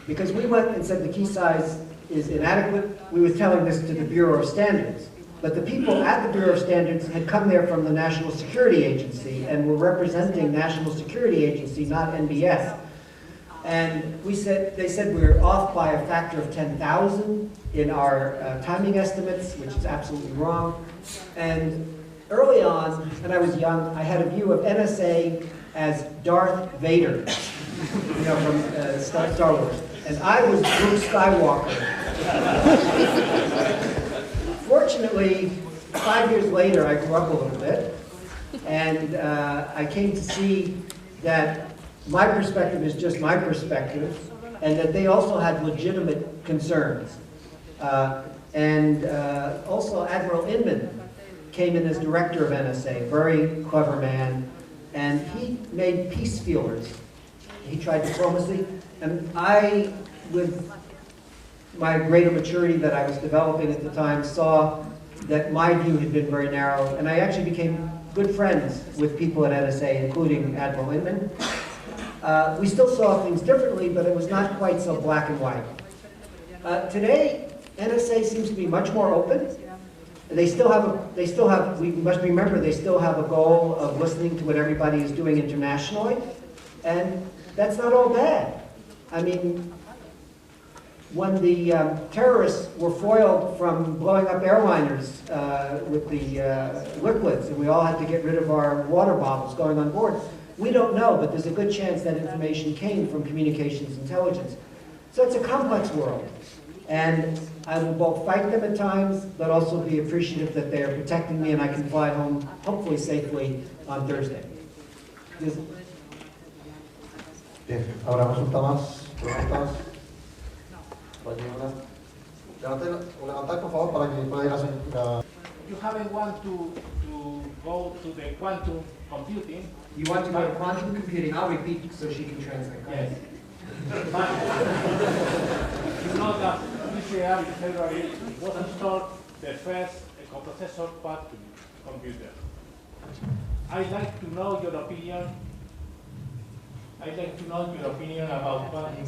Because we went and said the key size is inadequate. We were telling this to the Bureau of Standards. But the people at the Bureau of Standards had come there from the National Security Agency and were representing National Security Agency, not NBS. And they said we were off by a factor of 10,000 in our timing estimates, which is absolutely wrong. And early on, and I was young, I had a view of NSA as Darth Vader, you know, from Star Wars. And I was Luke Skywalker. Fortunately, 5 years later, I grew up a little bit, and I came to see that my perspective is just my perspective, and that they also had legitimate concerns. Also, Admiral Inman came in as director of NSA, very clever man, and he made peace feelers. He tried diplomacy, and I, with my greater maturity that I was developing at the time, saw that my view had been very narrow, and I actually became good friends with people at NSA, including Admiral Inman. We still saw things differently, but it was not quite so black and white. Today, NSA seems to be much more open. We must remember, they still have a goal of listening to what everybody is doing internationally, and that's not all bad. I mean, when the terrorists were foiled from blowing up airliners with the liquids, and we all had to get rid of our water bottles going on board, we don't know, but there's a good chance that information came from communications intelligence. So it's a complex world. And I will both fight them at times, but also be appreciative that they are protecting me and I can fly home, hopefully safely, on Thursday. Yes. Bien, ahora resulta más preguntas. Levantar, por favor, para que pueda ir a hacer. You haven't want to go to the quantum computing. You want to go to quantum computing? I'll repeat so she can translate. Yes. But you know that this year in February was installed the first coprocessor quantum computer. I'd like to know your opinion. About quantum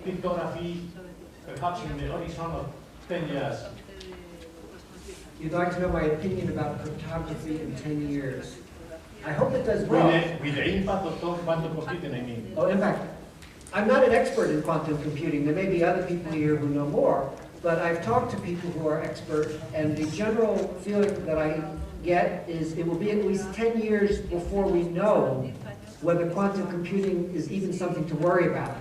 cryptography, perhaps in the horizon of 10 years. You'd like to know my opinion about cryptography in 10 years. I hope it does well. With the impact of quantum computing, I mean. Oh, impact. I'm not an expert in quantum computing. There may be other people here who know more, but I've talked to people who are expert, and the general feeling that I get is it will be at least 10 years before we know whether quantum computing is even something to worry about.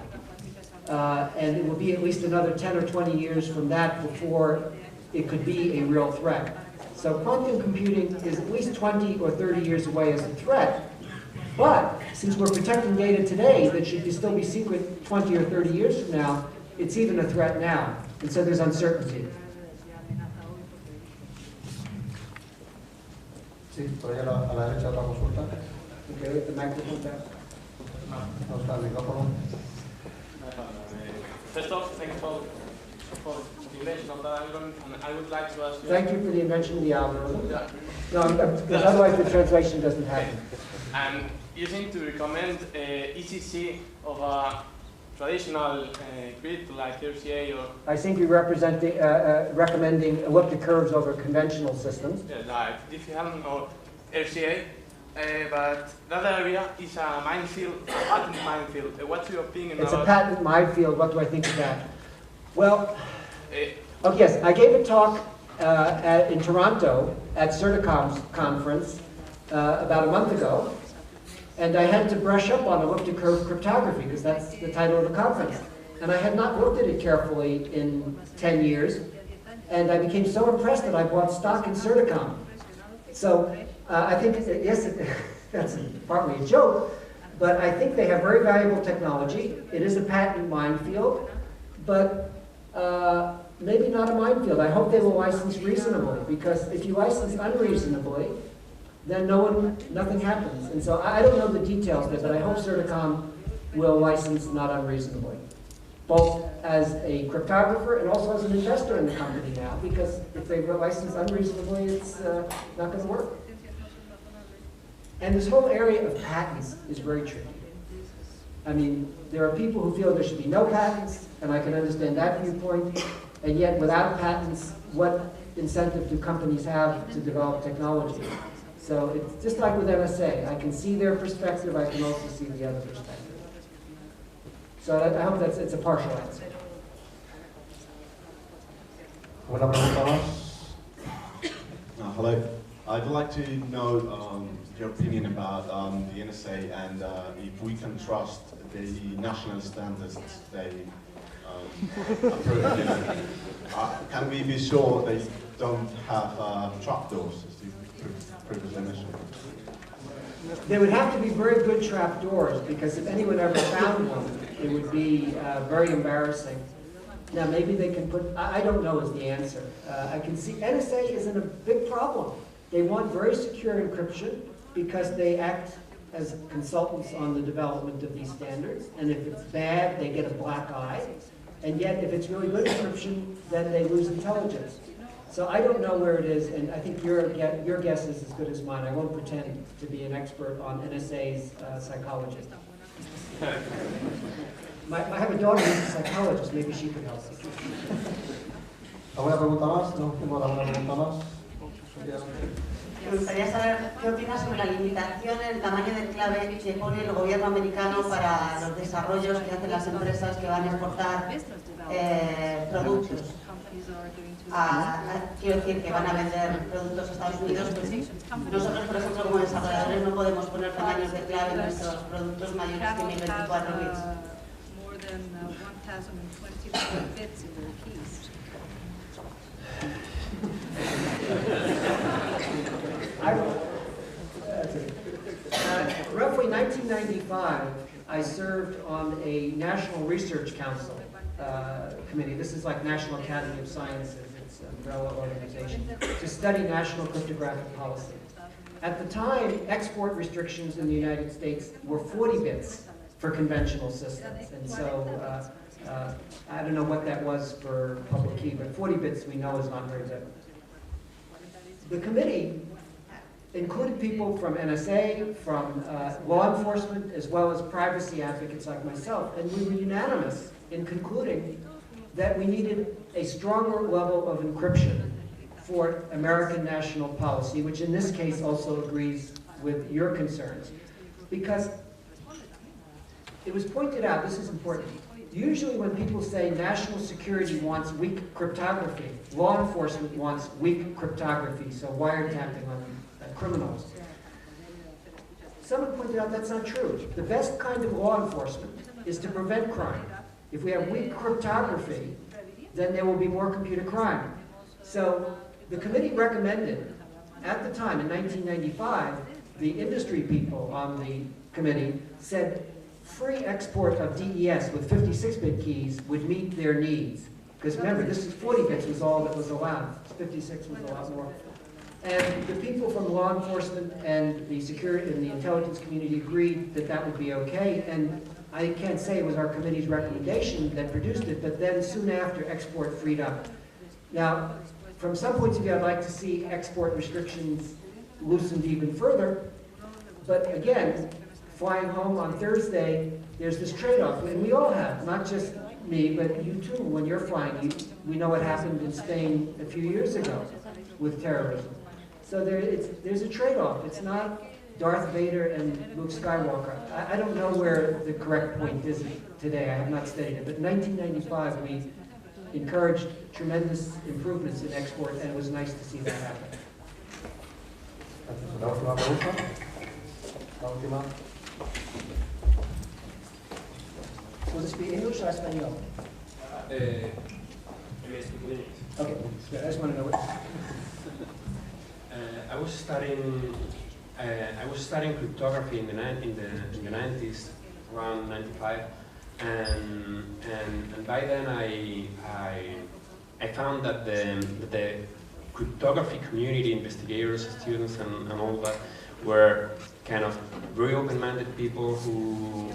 And it will be at least another 10 or 20 years from that before it could be a real threat. So quantum computing is at least 20 or 30 years away as a threat. But since we're protecting data today that should still be secret 20 or 30 years from now, it's even a threat now. And so there's uncertainty. Sí, por ahí a la derecha otra consulta. Okay, with the microphone down. No está el micrófono. First off, thanks for the invention of that algorithm, and I would like to ask you... Thank you for the invention of the algorithm. Yeah. No, because otherwise the translation doesn't happen. And you seem to recommend ECC of a traditional grid like RCA or... I seem to be recommending elliptic curves over conventional systems. Yeah, like Hellman or RCA. But that area is a minefield, a patent minefield. What's your opinion It's about... a patent minefield. What do I think of that? Well, oh yes, I gave a talk in Toronto at Certicom's conference about a month ago, and I had to brush up on elliptic curve cryptography because that's the title of the conference. And I had not looked at it carefully in 10 years, and I became so impressed that I bought stock in Certicom. So I think, yes, that's partly a joke, but I think they have very valuable technology. It is a patent minefield, but maybe not a minefield. I hope they will license reasonably, because if you license unreasonably, then nothing happens. And so I don't know the details there, but I hope Certicom will license not unreasonably, both as a cryptographer and also as an investor in the company now, because if they license unreasonably, it's not going to work. And this whole area of patents is very tricky. I mean, there are people who feel there should be no patents, and I can understand that viewpoint, and yet without patents, what incentive do companies have to develop technology? So it's just like with NSA. I can see their perspective, I can also see the other perspective. So I hope it's a partial answer. ¿Una pregunta más? Hello. I'd like to know your opinion about the NSA and if we can trust the national standards they approve. Can we be sure they don't have trapdoors, as you previously mentioned? There would have to be very good trapdoors, because if anyone ever found one, it would be very embarrassing. Now, maybe they can put, I don't know is the answer. I can see NSA is in a big problem. They want very secure encryption because they act as consultants on the development of these standards. And if it's bad, they get a black eye. And yet, if it's really good encryption, then they lose intelligence. So I don't know where it is, and I think your guess is as good as mine. I won't pretend to be an expert on NSA's psychology. I have a daughter who's a psychologist. Maybe she could help us. ¿Alguna pregunta más? ¿No tengo alguna pregunta más? Me gustaría saber qué opinas sobre la limitación en el tamaño de clave que pone el gobierno americano para los desarrollos que hacen las empresas que van a exportar productos. Quiero decir que van a vender productos a Estados Unidos, pues nosotros, por ejemplo, como desarrolladores no podemos poner tamaños de clave en nuestros productos mayores que 1024 bits. Roughly 1995, I served on a National Research Council committee. This is like National Academy of Sciences. It's an umbrella organization to study national cryptographic policy. At the time, export restrictions in the United States were 40 bits for conventional systems. And so I don't know what that was for public key, but 40 bits we know is not very good. The committee included people from NSA, from law enforcement, as well as privacy advocates like myself, and we were unanimous in concluding that we needed a stronger level of encryption for American national policy, which in this case also agrees with your concerns. Because it was pointed out, this is important, usually when people say national security wants weak cryptography, law enforcement wants weak cryptography, so wiretapping on criminals. Someone pointed out that's not true. The best kind of law enforcement is to prevent crime. If we have weak cryptography, then there will be more computer crime. So the committee recommended, at the time in 1995, the industry people on the committee said free export of DES with 56-bit keys would meet their needs. Because remember, this is 40 bits was all that was allowed. 56 was a lot more. And the people from law enforcement and the security and the intelligence community agreed that that would be okay. And I can't say it was our committee's recommendation that produced it, but then soon after, export freed up. Now, from some points of view, I'd like to see export restrictions loosened even further. But again, flying home on Thursday, there's this trade-off, and we all have, not just me, but you too, when you're flying. We know what happened in Spain a few years ago with terrorism. So there's a trade-off. It's not Darth Vader and Luke Skywalker. I don't know where the correct point is today. I have not studied it. But in 1995, we encouraged tremendous improvements in export, and it was nice to see that happen. La última pregunta. La última. Will this be English or Espanol? Okay, I just want to know what. I was studying cryptography in the 90s, around 95, and by then I found that the cryptography community, investigators, students, and all that were kind of very open-minded people who,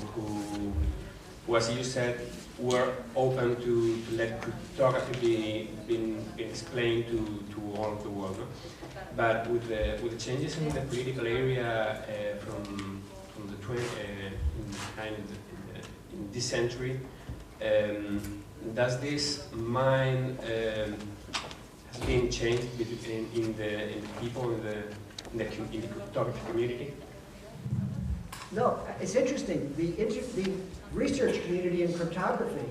as you said, were open to let cryptography be explained to all of the world. No? But with the changes in the political area from the this century. Does this mind has been changed in the people in the cryptography community? No, it's interesting. The research community in cryptography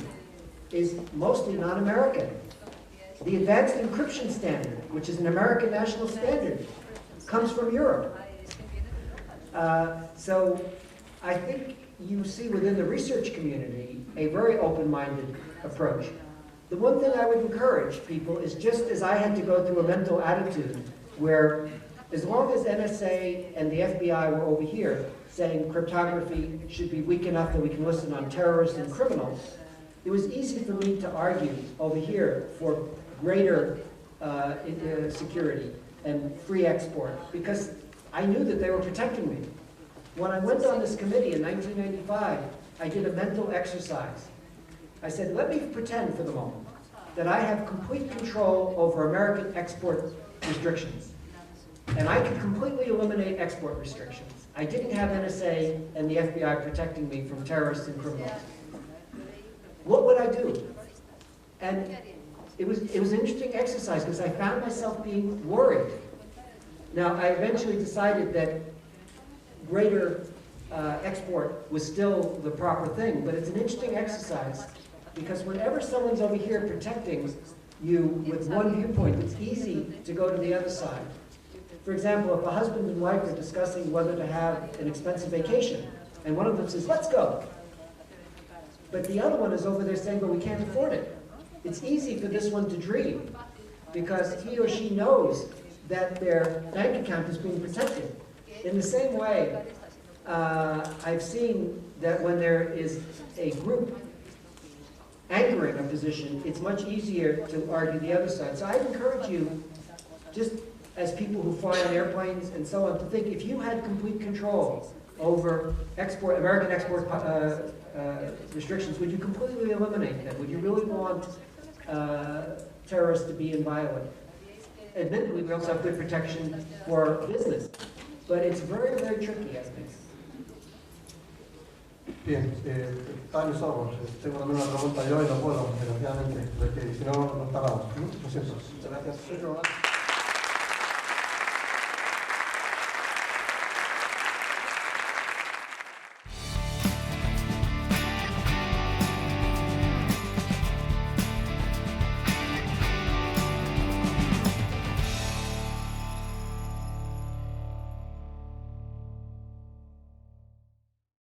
is mostly non-American. The Advanced Encryption Standard, which is an American national standard, comes from Europe. So I think you see within the research community a very open-minded approach. The one thing I would encourage people is, just as I had to go through a mental attitude where as long as NSA and the FBI were over here saying cryptography should be weak enough that we can listen on terrorists and criminals, it was easy for me to argue over here for greater security and free export, because I knew that they were protecting me. When I went on this committee in 1995, I did a mental exercise. I said, let me pretend for the moment that I have complete control over American export restrictions. And I could completely eliminate export restrictions. I didn't have NSA and the FBI protecting me from terrorists and criminals. What would I do? And it was an interesting exercise because I found myself being worried. Now, I eventually decided that greater export was still the proper thing, but it's an interesting exercise because whenever someone's over here protecting you with one viewpoint, it's easy to go to the other side. For example, if a husband and wife are discussing whether to have an expensive vacation, and one of them says, let's go, but the other one is over there saying, but we can't afford it. It's easy for this one to dream because he or she knows that their bank account is being protected. In the same way, I've seen that when there is a group anchoring a position, it's much easier to argue the other side. So I encourage you, just as people who fly on airplanes and so on, to think if you had complete control over American export restrictions, would you completely eliminate them? Would you really want terrorists to be inviolate? Admittedly, we also have good protection for business, but it's very, very tricky, I think. Bien, time is over. Tengo también una pregunta yo y no puedo, desgraciadamente, porque si no, nos paramos. Lo siento. Muchas gracias.